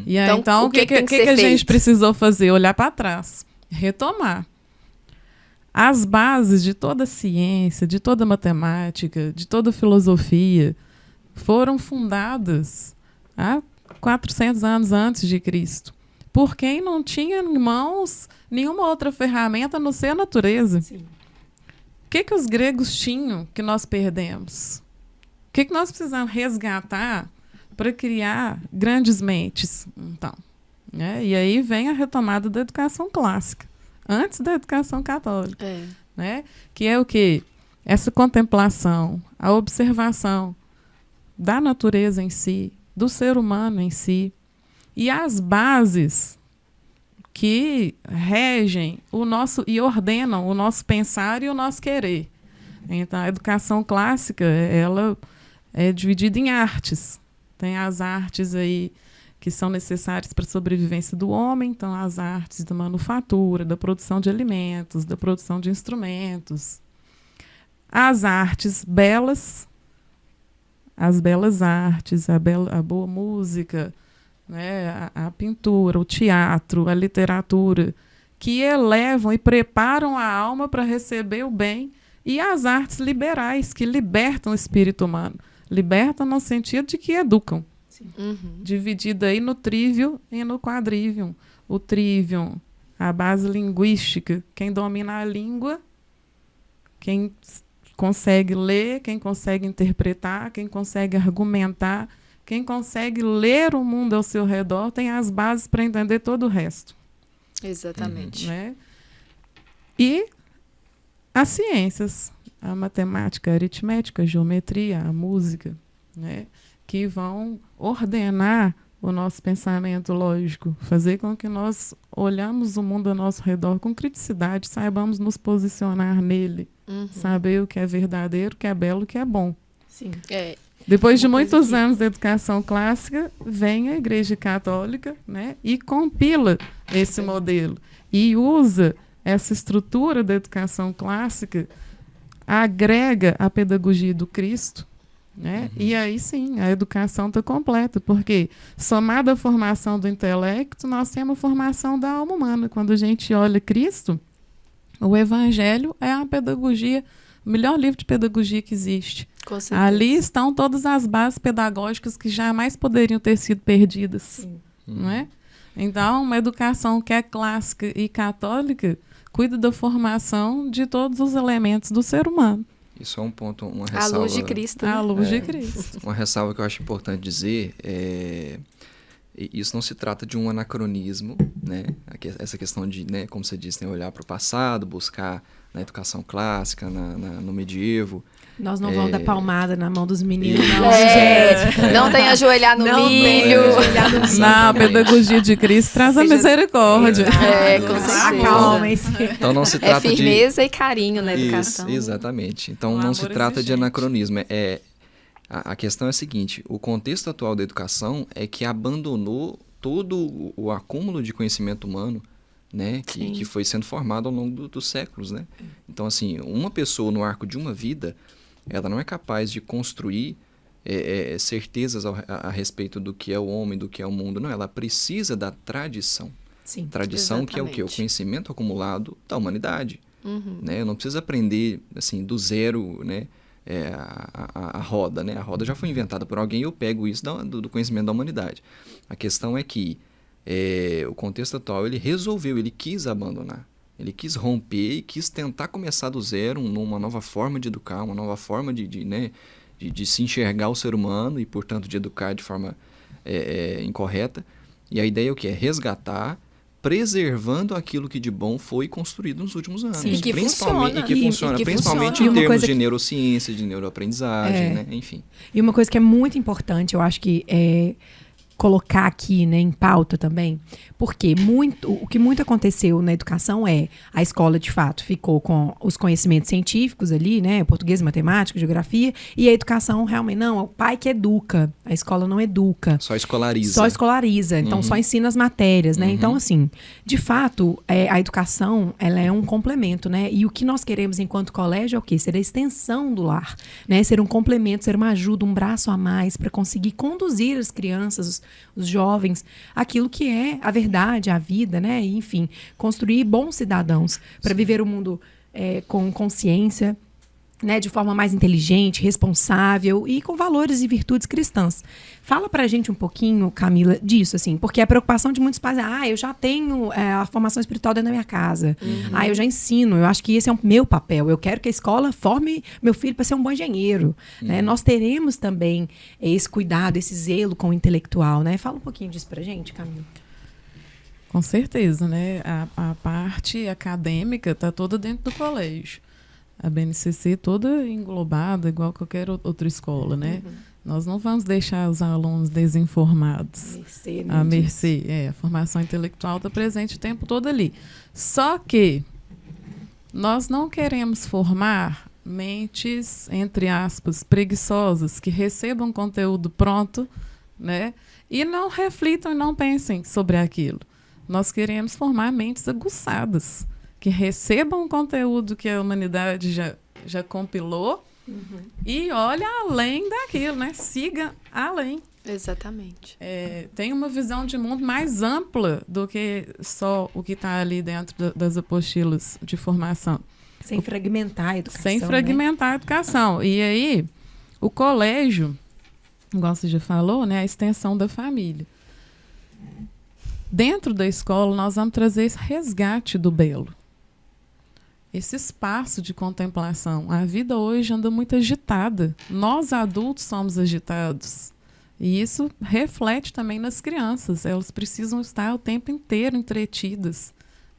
E aí, então o que a gente precisou fazer? Olhar para trás, retomar. As bases de toda a ciência, de toda a matemática, de toda a filosofia foram fundadas há 400 anos antes de Cristo, por quem não tinha em mãos nenhuma outra ferramenta a não ser a natureza. O que os gregos tinham que nós perdemos? O que nós precisamos resgatar para criar grandes mentes? Então, e aí vem a retomada da educação clássica, antes da educação católica, né? Que é o quê? Essa contemplação, a observação da natureza em si, do ser humano em si, e as bases que regem o nosso e ordenam o nosso pensar e o nosso querer. Então, a educação clássica, ela é dividida em artes. Tem as artes aí que são necessárias para a sobrevivência do homem, então as artes da manufatura, da produção de alimentos, da produção de instrumentos. As artes belas, as belas artes, a boa música, né, a pintura, o teatro, a literatura, que elevam e preparam a alma para receber o bem, e as artes liberais, que libertam o espírito humano. Libertam no sentido de que educam. Dividido aí no trívio e no quadrivium. O trivium, a base linguística, quem domina a língua, quem consegue ler, quem consegue interpretar, quem consegue argumentar, quem consegue ler o mundo ao seu redor, tem as bases para entender todo o resto. Exatamente. Né? E as ciências, a matemática, a aritmética, a geometria, a música, né? Que vão ordenar o nosso pensamento lógico, fazer com que nós olhamos o mundo ao nosso redor com criticidade, saibamos nos posicionar nele, saber o que é verdadeiro, o que é belo, o que é bom. Depois de muitos anos de educação clássica, vem a Igreja Católica, né, e compila esse modelo e usa essa estrutura da educação clássica, agrega a pedagogia do Cristo, né? E aí sim, a educação está completa, porque somada à formação do intelecto, nós temos a formação da alma humana. Quando a gente olha Cristo, o Evangelho é a pedagogia, o melhor livro de pedagogia que existe. Com certeza. Ali estão todas as bases pedagógicas que jamais poderiam ter sido perdidas. Sim. Não é? Então, uma educação que é clássica e católica cuida da formação de todos os elementos do ser humano. Isso é um ponto, uma À ressalva. luz de Cristo, né? À luz de Cristo. Uma ressalva que eu acho importante dizer isso não se trata de um anacronismo, né? Essa questão de, né, como você disse, né, olhar para o passado, buscar na educação clássica, no medievo. Nós não vamos dar palmada na mão dos meninos, não, É. gente. Não tem ajoelhar no Não milho. tem ajoelhar no milho. Na pedagogia de Cristo traz a misericórdia. Com certeza. Acalmem-se. Então não se É trata firmeza e carinho na educação. Isso, exatamente. Então Um não amor se trata de exigente. anacronismo. A questão é a seguinte: o contexto atual da educação é que abandonou todo o acúmulo de conhecimento humano, né, que foi sendo formado ao longo dos séculos, né? Então, assim, uma pessoa no arco de uma vida, ela não é capaz de construir certezas a respeito do que é o homem, do que é o mundo. Não, ela precisa da tradição. Sim. Tradição que é o quê? O Exatamente. conhecimento acumulado da humanidade. Uhum. Né? Eu não preciso aprender assim, do zero, né, a roda. Né? A roda já foi inventada por alguém e eu pego isso do conhecimento da humanidade. A questão é que o contexto atual ele resolveu, ele quis abandonar. Ele quis romper e quis tentar começar do zero, numa nova forma de educar, uma nova forma de se enxergar o ser humano e, portanto, de educar de forma incorreta. E a ideia é o quê? É resgatar, preservando aquilo que de bom foi construído nos últimos anos. Sim, e que Principalmente, funciona. E que funciona, E que principalmente funciona. em E uma termos coisa de que- neurociência, de neuroaprendizagem, né? Enfim. E uma coisa que é muito importante, eu acho que colocar aqui, né, em pauta também, porque o que muito aconteceu na educação a escola, de fato, ficou com os conhecimentos científicos ali, né, português, matemática, geografia, e a educação realmente, não, é o pai que educa, a escola não educa. Só escolariza. Só escolariza, então só ensina as matérias, né? Então, assim, de fato, a educação, ela é um complemento, né? E o que nós queremos enquanto colégio é o quê? Ser a extensão do lar, né? Ser um complemento, ser uma ajuda, um braço a mais para conseguir conduzir as crianças, os jovens, aquilo que é a verdade, a vida, né? E, enfim, construir bons cidadãos para viver o mundo com consciência, né, de forma mais inteligente, responsável e com valores e virtudes cristãs. Fala pra gente um pouquinho, Camila, disso, assim, porque a preocupação de muitos pais é, eu já tenho a formação espiritual dentro da minha casa. Eu já ensino, eu acho que esse é o meu papel. Eu quero que a escola forme meu filho para ser um bom engenheiro. Né? Nós teremos também esse cuidado, esse zelo com o intelectual, né? Fala um pouquinho disso pra gente, Camila. Com certeza, né? A parte acadêmica está toda dentro do colégio. A BNCC toda englobada, igual qualquer outra escola, né? Nós não vamos deixar os alunos desinformados. À mercê. A formação intelectual está presente o tempo todo ali. Só que nós não queremos formar mentes, entre aspas, preguiçosas, que recebam conteúdo pronto, né? E não reflitam e não pensem sobre aquilo. Nós queremos formar mentes aguçadas, que recebam o conteúdo que a humanidade já compilou e olha além daquilo, né? Siga além. Exatamente. Tem uma visão de mundo mais ampla do que só o que está ali dentro das apostilas de formação. Sem fragmentar a educação. Sem fragmentar a educação. E aí, o colégio, igual você já falou, né? A extensão da família. Dentro da escola, nós vamos trazer esse resgate do belo. Esse espaço de contemplação. A vida hoje anda muito agitada. Nós, adultos, somos agitados. E isso reflete também nas crianças. Elas precisam estar o tempo inteiro entretidas.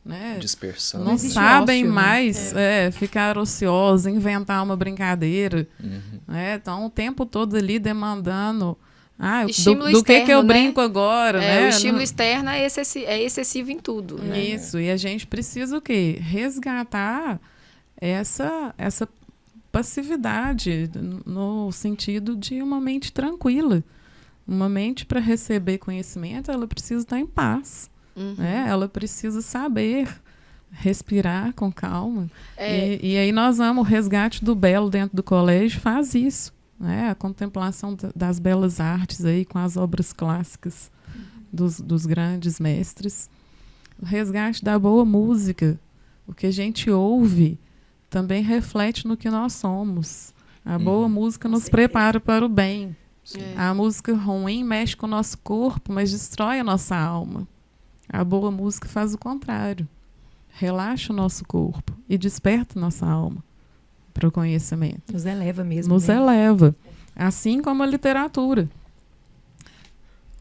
Né? Dispersão. Não existe sabem ócio, né? mais ficar ociosos, inventar uma brincadeira. Né? Então, o tempo todo ali demandando... Estímulo do que eu externo, né? brinco agora, né? O estímulo externo é excessivo em tudo. Né? Isso, e a gente precisa o quê? Resgatar essa passividade no sentido de uma mente tranquila. Uma mente, para receber conhecimento, ela precisa estar em paz. Né? Ela precisa saber respirar com calma. E aí nós vamos, o resgate do belo dentro do colégio faz isso. Né? A contemplação das belas artes aí, com as obras clássicas dos grandes mestres. O resgate da boa música. O que a gente ouve também reflete no que nós somos. A boa música nos prepara para o bem. A música ruim mexe com o nosso corpo, mas destrói a nossa alma. A boa música faz o contrário. Relaxa o nosso corpo e desperta nossa alma para o conhecimento. Nos eleva mesmo. Nos eleva. Assim como a literatura.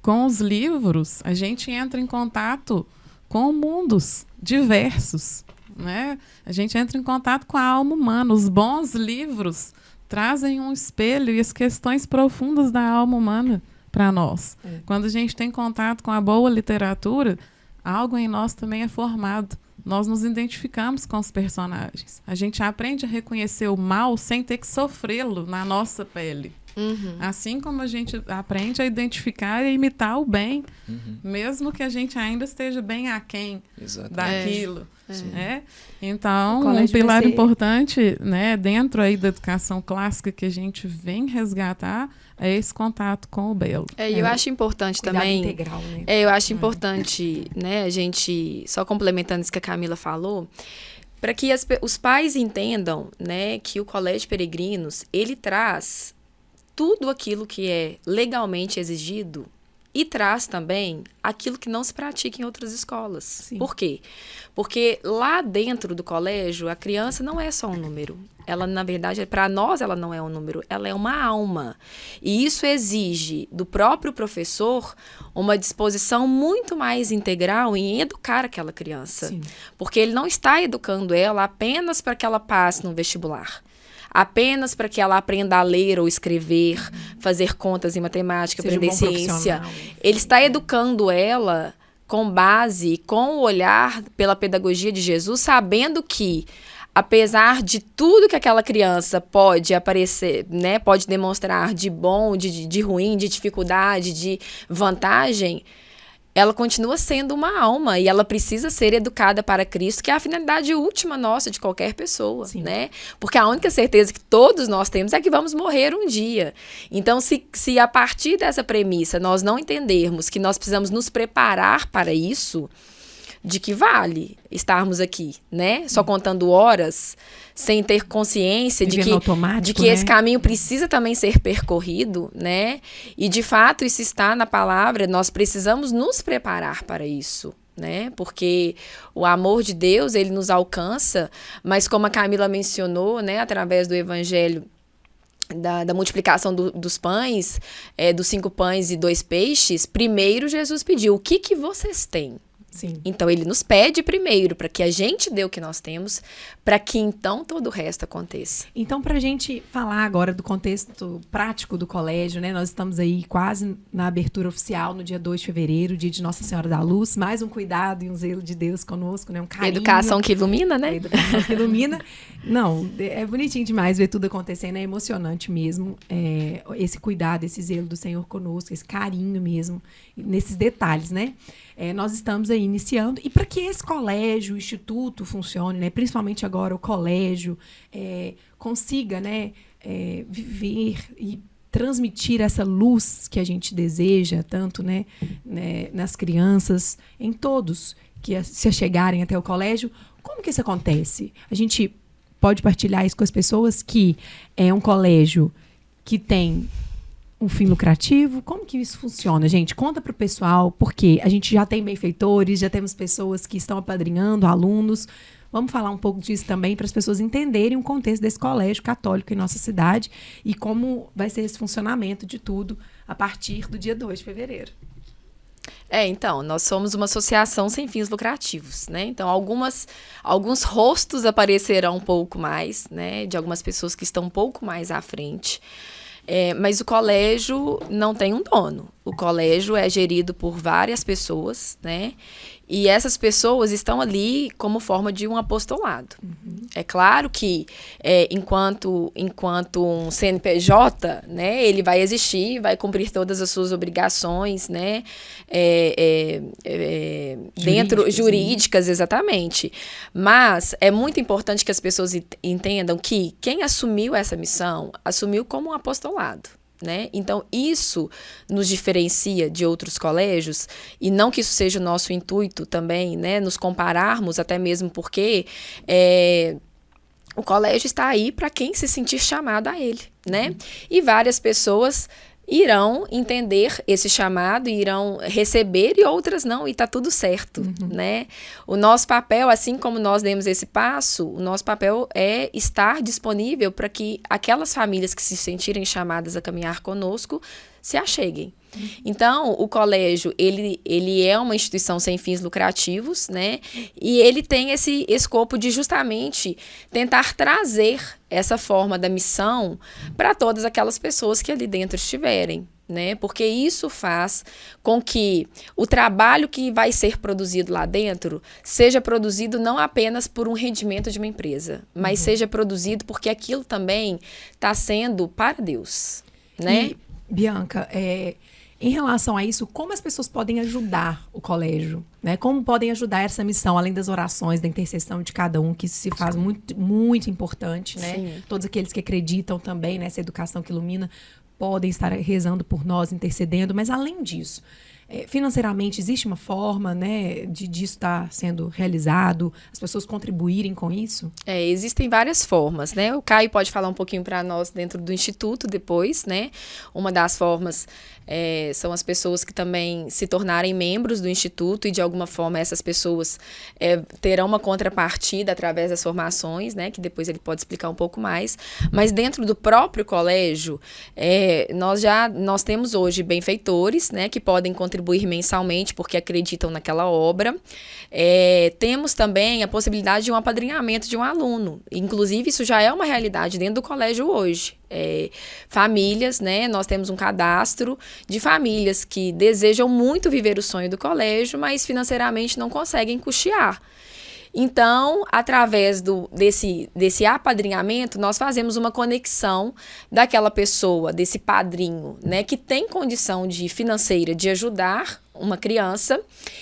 Com os livros, a gente entra em contato com mundos diversos, né? A gente entra em contato com a alma humana. Os bons livros trazem um espelho e as questões profundas da alma humana para nós. Quando a gente tem contato com a boa literatura, algo em nós também é formado. Nós nos identificamos com os personagens. A gente aprende a reconhecer o mal sem ter que sofrê-lo na nossa pele. Assim como a gente aprende a identificar e imitar o bem, mesmo que a gente ainda esteja bem aquém daquilo. Então, um pilar importante, né, dentro aí da educação clássica que a gente vem resgatar é esse contato com o belo. E eu acho importante também... integral, né? Eu acho importante, né, a gente, só complementando isso que a Camila falou, para que os pais entendam, né, que o Colégio Peregrinos, ele traz tudo aquilo que é legalmente exigido e traz também aquilo que não se pratica em outras escolas. Sim. Por quê? Porque lá dentro do colégio, a criança não é só um número. Ela, na verdade, para nós, ela não é um número, ela é uma alma. E isso exige do próprio professor uma disposição muito mais integral em educar aquela criança. Sim. Porque ele não está educando ela apenas para que ela passe no vestibular. Apenas para que ela aprenda a ler ou escrever, fazer contas em matemática, aprender ciência. Ele está educando ela com base, com o olhar pela pedagogia de Jesus, sabendo que, apesar de tudo que aquela criança pode aparecer, né, pode demonstrar de bom, de ruim, de dificuldade, de vantagem, ela continua sendo uma alma e ela precisa ser educada para Cristo, que é a finalidade última nossa, de qualquer pessoa, né? Porque a única certeza que todos nós temos é que vamos morrer um dia. Então, se a partir dessa premissa nós não entendermos que nós precisamos nos preparar para isso, de que vale estarmos aqui, né? Só contando horas, sem ter consciência de que esse caminho precisa também ser percorrido, né? E, de fato, isso está na palavra, nós precisamos nos preparar para isso, né? Porque o amor de Deus, ele nos alcança, mas como a Camila mencionou, né, através do evangelho, da multiplicação dos pães, dos 5 pães e 2 peixes, primeiro Jesus pediu, o que vocês têm? Sim. Então, ele nos pede primeiro para que a gente dê o que nós temos, para que então todo o resto aconteça. Então, para a gente falar agora do contexto prático do colégio, né? Nós estamos aí quase na abertura oficial, no dia 2 de fevereiro, dia de Nossa Senhora da Luz. Mais um cuidado e um zelo de Deus conosco, né? Um carinho. Educação que ilumina, né? Educação que ilumina. Não, é bonitinho demais ver tudo acontecendo, é emocionante mesmo. Esse cuidado, esse zelo do Senhor conosco, esse carinho mesmo, nesses detalhes, né? Nós estamos aí iniciando. E para que esse colégio, o instituto funcione, né? Principalmente agora o colégio, consiga, né, viver e transmitir essa luz que a gente deseja, tanto, né, nas crianças, em todos que se chegarem até o colégio, como que isso acontece? A gente pode partilhar isso com as pessoas, que é um colégio que tem um fim lucrativo? Como que isso funciona, gente? Conta para o pessoal, porque a gente já tem benfeitores, já temos pessoas que estão apadrinhando, alunos. Vamos falar um pouco disso também para as pessoas entenderem o contexto desse colégio católico em nossa cidade e como vai ser esse funcionamento de tudo a partir do dia 2 de fevereiro. Então, nós somos uma associação sem fins lucrativos, né? Então, alguns rostos aparecerão um pouco mais, né? De algumas pessoas que estão um pouco mais à frente. Mas o colégio não tem um dono. O colégio é gerido por várias pessoas, né? E essas pessoas estão ali como forma de um apostolado. É claro que, enquanto um CNPJ, né, ele vai existir, vai cumprir todas as suas obrigações, né, jurídicas, exatamente. Mas é muito importante que as pessoas entendam que quem assumiu essa missão, assumiu como um apostolado. Né? Então, isso nos diferencia de outros colégios, e não que isso seja o nosso intuito também, né? Nos compararmos, até mesmo porque o colégio está aí para quem se sentir chamado a ele, né? E várias pessoas irão entender esse chamado, irão receber e outras não, e está tudo certo, né? O nosso papel, assim como nós demos esse passo, o nosso papel é estar disponível para que aquelas famílias que se sentirem chamadas a caminhar conosco se acheguem. Então, o colégio, ele é uma instituição sem fins lucrativos, né? E ele tem esse escopo de justamente tentar trazer essa forma da missão para todas aquelas pessoas que ali dentro estiverem, né? Porque isso faz com que o trabalho que vai ser produzido lá dentro seja produzido não apenas por um rendimento de uma empresa, mas seja produzido porque aquilo também está sendo para Deus, né? E, Bianca, em relação a isso, como as pessoas podem ajudar o colégio? Né? Como podem ajudar essa missão, além das orações, da intercessão de cada um, que se faz muito, muito importante, né? Sim. Todos aqueles que acreditam também nessa educação que ilumina podem estar rezando por nós, intercedendo, mas além disso, financeiramente existe uma forma, né, disso estar sendo realizado, as pessoas contribuírem com isso? Existem várias formas, né? O Caio pode falar um pouquinho para nós dentro do Instituto depois, né? Uma das formas são as pessoas que também se tornarem membros do Instituto e, de alguma forma, essas pessoas terão uma contrapartida através das formações, né? Que depois ele pode explicar um pouco mais. Mas dentro do próprio colégio, nós temos hoje benfeitores, né? Que podem contribuir mensalmente porque acreditam naquela obra. Temos também a possibilidade de um apadrinhamento de um aluno. Inclusive, isso já é uma realidade dentro do colégio hoje. Famílias, né? Nós temos um cadastro de famílias que desejam muito viver o sonho do colégio, mas financeiramente não conseguem custear. Então, através desse apadrinhamento, nós fazemos uma conexão daquela pessoa, desse padrinho, né, que tem condição financeira de ajudar uma criança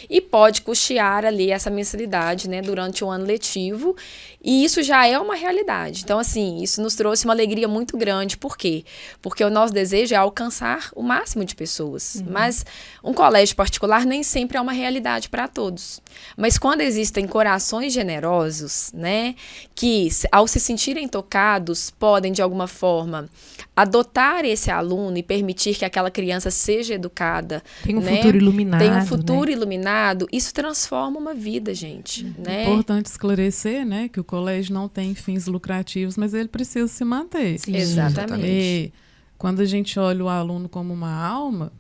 e pode custear ali essa mensalidade, né, durante o ano letivo, e isso já é uma realidade. Então, assim, isso nos trouxe uma alegria muito grande. Por quê? Porque o nosso desejo é alcançar o máximo de pessoas. Mas um colégio particular nem sempre é uma realidade para todos. Mas quando existem corações generosos, né, que ao se sentirem tocados, podem de alguma forma adotar esse aluno e permitir que aquela criança seja educada, tem um né? futuro iluminado, tem um futuro, né? iluminado, isso transforma uma vida, gente, né? É importante esclarecer, né, que o colégio não tem fins lucrativos, mas ele precisa se manter. Sim, exatamente. E quando a gente olha o aluno como uma alma,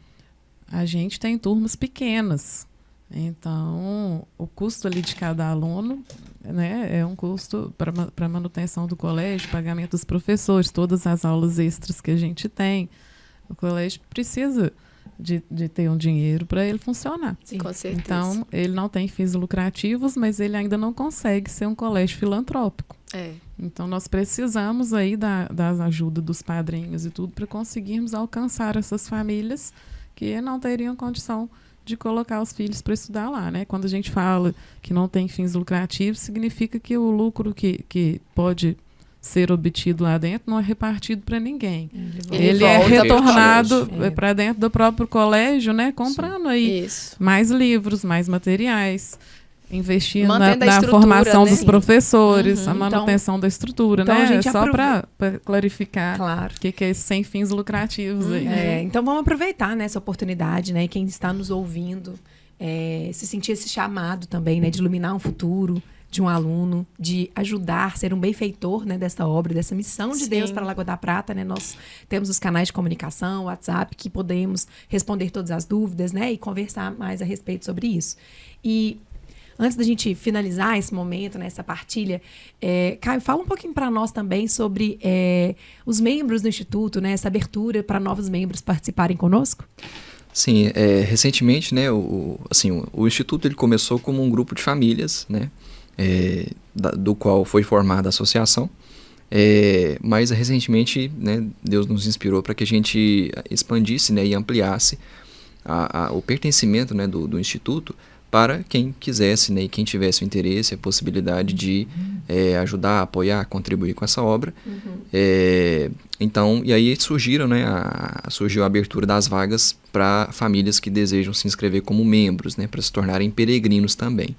a gente tem turmas pequenas. Então, o custo ali de cada aluno, né, é um custo para manutenção do colégio, pagamento dos professores, todas as aulas extras que a gente tem. O colégio precisa de ter um dinheiro para ele funcionar. Sim, com certeza. Então, ele não tem fins lucrativos, mas ele ainda não consegue ser um colégio filantrópico. Então, nós precisamos aí da ajuda dos padrinhos e tudo para conseguirmos alcançar essas famílias que não teriam condição de colocar os filhos para estudar lá, né? Quando a gente fala que não tem fins lucrativos, significa que o lucro que pode ser obtido lá dentro não é repartido para ninguém. Ele é retornado para dentro do próprio colégio, né? Comprando aí mais livros, mais materiais, investir na formação, né, dos professores, a manutenção da estrutura, então, né? Gente, só para clarificar o que é esse sem fins lucrativos aí. Então vamos aproveitar, né, essa oportunidade, né? Quem está nos ouvindo, se sentir esse chamado também, né, de iluminar um futuro de um aluno, de ajudar, ser um benfeitor, né, dessa obra, dessa missão de Deus para a Lagoa da Prata, né? Nós temos os canais de comunicação, WhatsApp, que podemos responder todas as dúvidas, né, e conversar mais a respeito sobre isso. E antes da gente finalizar esse momento, né, essa partilha, Caio, fala um pouquinho para nós também sobre os membros do Instituto, né, essa abertura para novos membros participarem conosco. Sim, recentemente, né, o Instituto ele começou como um grupo de famílias, né, do qual foi formada a associação, mas recentemente, né, Deus nos inspirou para que a gente expandisse, né, e ampliasse o pertencimento, né, do Instituto para quem quisesse, né, e quem tivesse o interesse, a possibilidade de ajudar, apoiar, contribuir com essa obra. Então, e aí surgiu a abertura das vagas para famílias que desejam se inscrever como membros, né, para se tornarem peregrinos também.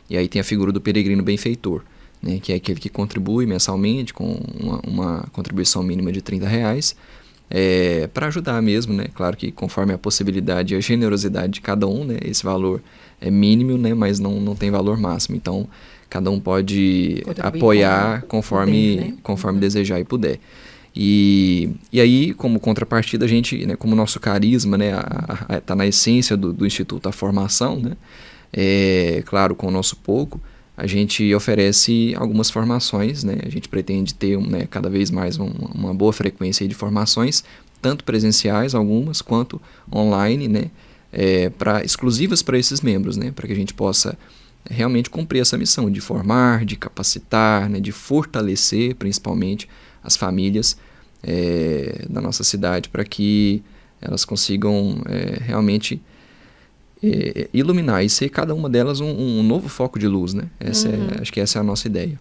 E aí tem a figura do peregrino benfeitor, né, que é aquele que contribui mensalmente com uma contribuição mínima de R$30, para ajudar mesmo, né? Claro que conforme a possibilidade e a generosidade de cada um, né, esse valor é mínimo, né, mas não tem valor máximo. Então, cada um pode apoiar conforme desejar e puder. E aí, como contrapartida, a gente, né, como o nosso carisma, né, tá na essência do Instituto a formação, né, claro, com o nosso pouco, a gente oferece algumas formações, né, a gente pretende ter né, cada vez mais uma boa frequência de formações, tanto presenciais, algumas, quanto online, né, exclusivas para esses membros, né, para que a gente possa realmente cumprir essa missão de formar, de capacitar, né, de fortalecer, principalmente, as famílias da nossa cidade, para que elas consigam realmente iluminar e ser cada uma delas um novo foco de luz, né? Acho que essa é a nossa ideia.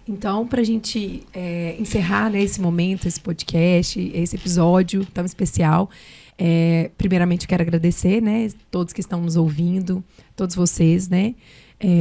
Então, para a gente encerrar, né, esse momento, esse podcast, esse episódio tão especial, primeiramente eu quero agradecer, né, todos que estão nos ouvindo, todos vocês, né,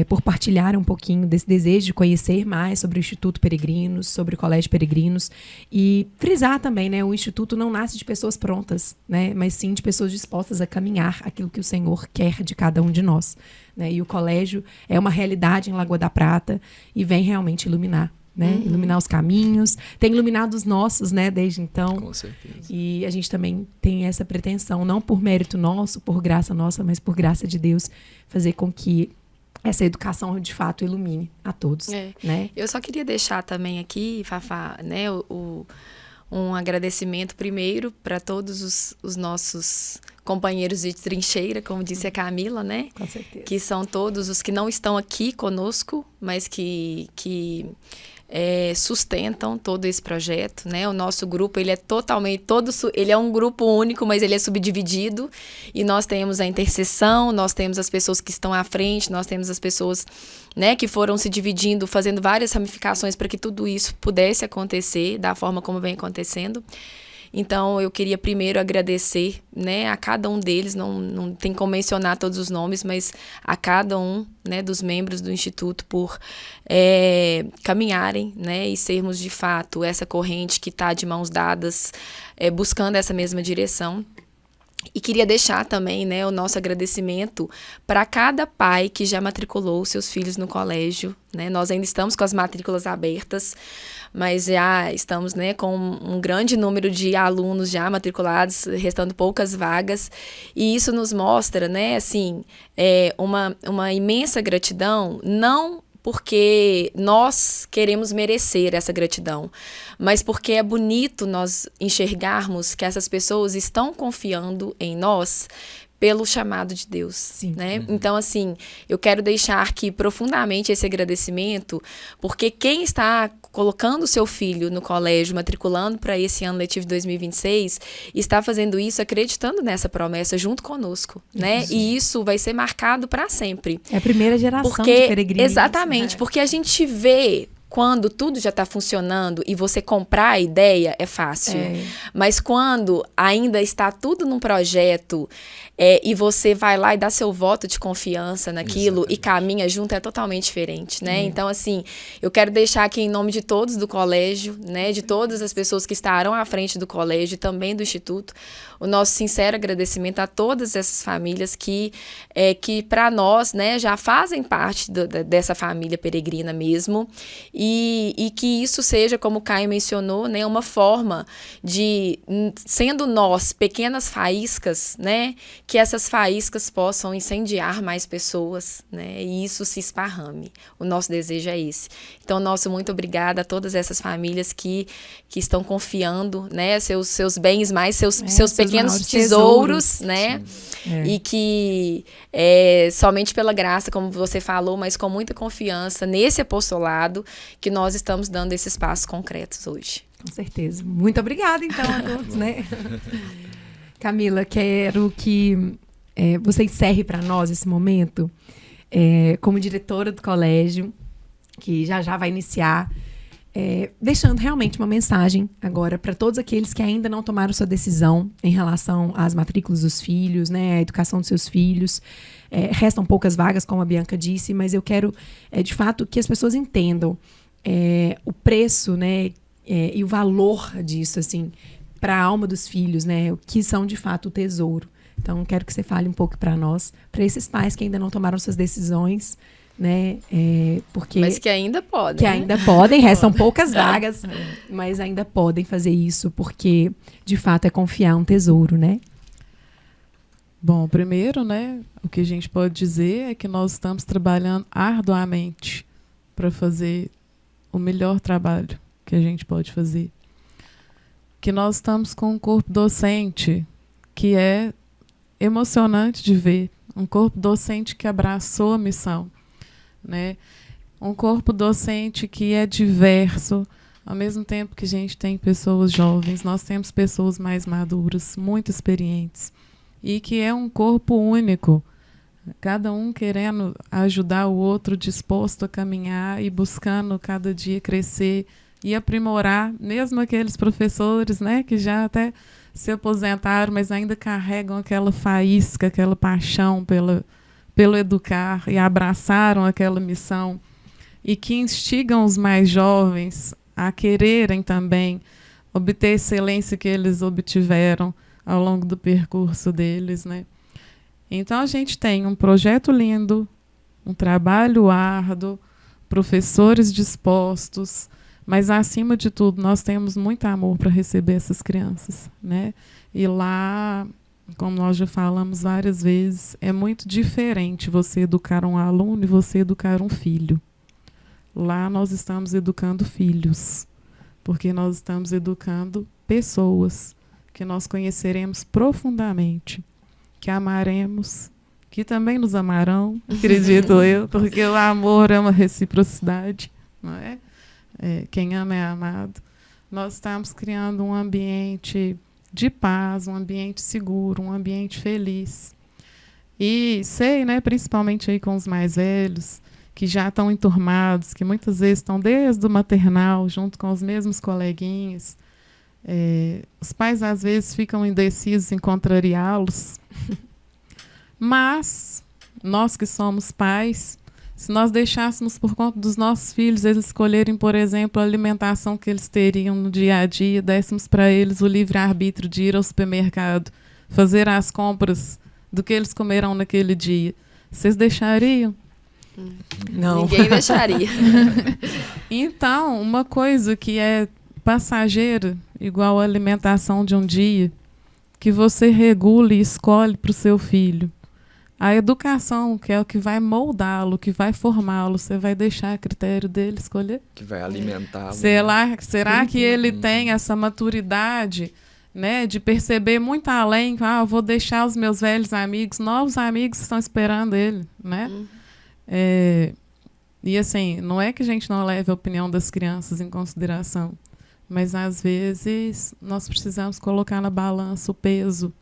por partilhar um pouquinho desse desejo de conhecer mais sobre o Instituto Peregrinos, sobre o Colégio Peregrinos, e frisar também, né, o Instituto não nasce de pessoas prontas, né, mas sim de pessoas dispostas a caminhar aquilo que o Senhor quer de cada um de nós, né, e o colégio é uma realidade em Lagoa da Prata e vem realmente iluminar, né, iluminar os caminhos, tem iluminado os nossos, né, desde então. Com certeza. E a gente também tem essa pretensão, não por mérito nosso, por graça nossa, mas por graça de Deus, fazer com que essa educação, de fato, ilumine a todos. Né? Eu só queria deixar também aqui, Fafá, né, um agradecimento primeiro para todos os nossos companheiros de trincheira, como disse a Camila, né? Com certeza. Que são todos os que não estão aqui conosco, mas que sustentam todo esse projeto, né? O nosso grupo, ele é totalmente, ele é um grupo único, mas ele é subdividido, e nós temos a intercessão, nós temos as pessoas que estão à frente, nós temos as pessoas, né, que foram se dividindo, fazendo várias ramificações para que tudo isso pudesse acontecer da forma como vem acontecendo. Então, eu queria primeiro agradecer, né, a cada um deles, não tem como mencionar todos os nomes, mas a cada um, né, dos membros do Instituto por caminharem, né, e sermos, de fato, essa corrente que está de mãos dadas, buscando essa mesma direção. E queria deixar também, né, o nosso agradecimento para cada pai que já matriculou seus filhos no colégio, né? Nós ainda estamos com as matrículas abertas, mas já estamos, né, com um grande número de alunos já matriculados, restando poucas vagas. E isso nos mostra, né, assim, uma imensa gratidão, não porque nós queremos merecer essa gratidão, mas porque é bonito nós enxergarmos que essas pessoas estão confiando em nós pelo chamado de Deus. Sim. Né? Então, assim, eu quero deixar aqui profundamente esse agradecimento, porque quem está colocando o seu filho no colégio, matriculando para esse ano letivo de 2026, está fazendo isso acreditando nessa promessa junto conosco, né? E isso vai ser marcado para sempre. É a primeira geração de peregrinos. Exatamente, porque a gente vê quando tudo já está funcionando e você comprar a ideia é fácil. Mas quando ainda está tudo num projeto e você vai lá e dá seu voto de confiança naquilo. Exatamente. E caminha junto, é totalmente diferente, né? Então, assim, eu quero deixar aqui em nome de todos do colégio, né, de todas as pessoas que estarão à frente do colégio e também do Instituto, o nosso sincero agradecimento a todas essas famílias que para nós, né, já fazem parte dessa família peregrina mesmo. E que isso seja, como o Caio mencionou, né, uma forma de, sendo nós pequenas faíscas, né, que essas faíscas possam incendiar mais pessoas, né, e isso se esparrame. O nosso desejo é esse. Então, nosso muito obrigada a todas essas famílias que estão confiando, né, seus bens mais, seus pequenos tesouros, né, e que somente pela graça, como você falou, mas com muita confiança nesse apostolado, que nós estamos dando esses passos concretos hoje. Com certeza. Muito obrigada, então, a todos, né? Camila, quero que você encerre para nós esse momento como diretora do colégio, que já vai iniciar. deixando realmente uma mensagem agora para todos aqueles que ainda não tomaram sua decisão em relação às matrículas dos filhos, né, a educação dos seus filhos. Restam poucas vagas, como a Bianca disse, mas eu quero, de fato, que as pessoas entendam o preço, né, e o valor disso, assim, para a alma dos filhos, né, o que são, de fato, o tesouro. Então, quero que você fale um pouco para nós, para esses pais que ainda não tomaram suas decisões, né? Porque mas que ainda podem. Que ainda podem, restam poucas vagas, mas ainda podem fazer isso, porque, de fato, é confiar um tesouro, né? Bom, primeiro, né, o que a gente pode dizer é que nós estamos trabalhando arduamente para fazer o melhor trabalho que a gente pode fazer. Que nós estamos com um corpo docente que é emocionante de ver, um corpo docente que abraçou a missão, né? Um corpo docente que é diverso, ao mesmo tempo que a gente tem pessoas jovens, nós temos pessoas mais maduras, muito experientes, e que é um corpo único, cada um querendo ajudar o outro, disposto a caminhar e buscando cada dia crescer e aprimorar, mesmo aqueles professores, né, que já até se aposentaram, mas ainda carregam aquela faísca, aquela paixão pelo educar e abraçaram aquela missão e que instigam os mais jovens a quererem também obter a excelência que eles obtiveram ao longo do percurso deles, né? Então a gente tem um projeto lindo, um trabalho árduo, professores dispostos, mas acima de tudo nós temos muito amor para receber essas crianças, né? E lá, como nós já falamos várias vezes, é muito diferente você educar um aluno e você educar um filho. Lá nós estamos educando filhos, porque nós estamos educando pessoas que nós conheceremos profundamente, que amaremos, que também nos amarão, acredito eu, porque o amor é uma reciprocidade, não é? Quem ama é amado. Nós estamos criando um ambiente de paz, um ambiente seguro, um ambiente feliz. E sei, né, principalmente aí com os mais velhos, que já estão enturmados, que muitas vezes estão desde o maternal, junto com os mesmos coleguinhas. Os pais, às vezes, ficam indecisos em contrariá-los. Mas, nós que somos pais, se nós deixássemos por conta dos nossos filhos, eles escolherem, por exemplo, a alimentação que eles teriam no dia a dia, dessemos para eles o livre-arbítrio de ir ao supermercado, fazer as compras do que eles comerão naquele dia, vocês deixariam? Não. Ninguém deixaria. Então, uma coisa que é passageira, igual a alimentação de um dia, que você regula e escolhe para o seu filho. A educação, que é o que vai moldá-lo, que vai formá-lo, você vai deixar a critério dele escolher? Que vai alimentá-lo. Será que ele tem essa maturidade, né, de perceber muito além? Eu vou deixar os meus velhos amigos, novos amigos estão esperando ele, né? E assim, não é que a gente não leve a opinião das crianças em consideração, mas às vezes nós precisamos colocar na balança o peso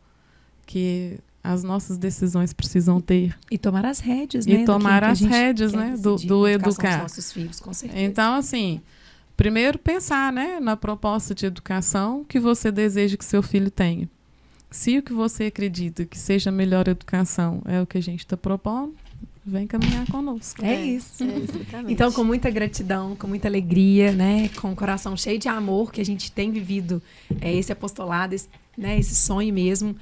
que as nossas decisões precisam ter. E tomar as rédeas, né? E tomar as rédeas, né? Do educar. Dos nossos filhos, com certeza. Então, assim, primeiro pensar, né, na proposta de educação que você deseja que seu filho tenha. Se o que você acredita que seja a melhor educação é o que a gente está propondo, vem caminhar conosco. É isso. Exatamente. Então, com muita gratidão, com muita alegria, né, com o coração cheio de amor que a gente tem vivido esse apostolado, esse sonho mesmo,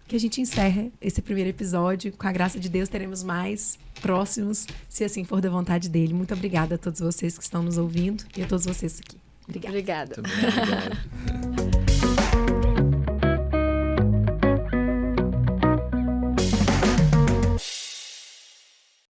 que a gente encerra esse primeiro episódio. Com a graça de Deus, teremos mais próximos, se assim for da vontade dele. Muito obrigada a todos vocês que estão nos ouvindo e a todos vocês aqui. Obrigada. Obrigada. Muito bem, obrigado.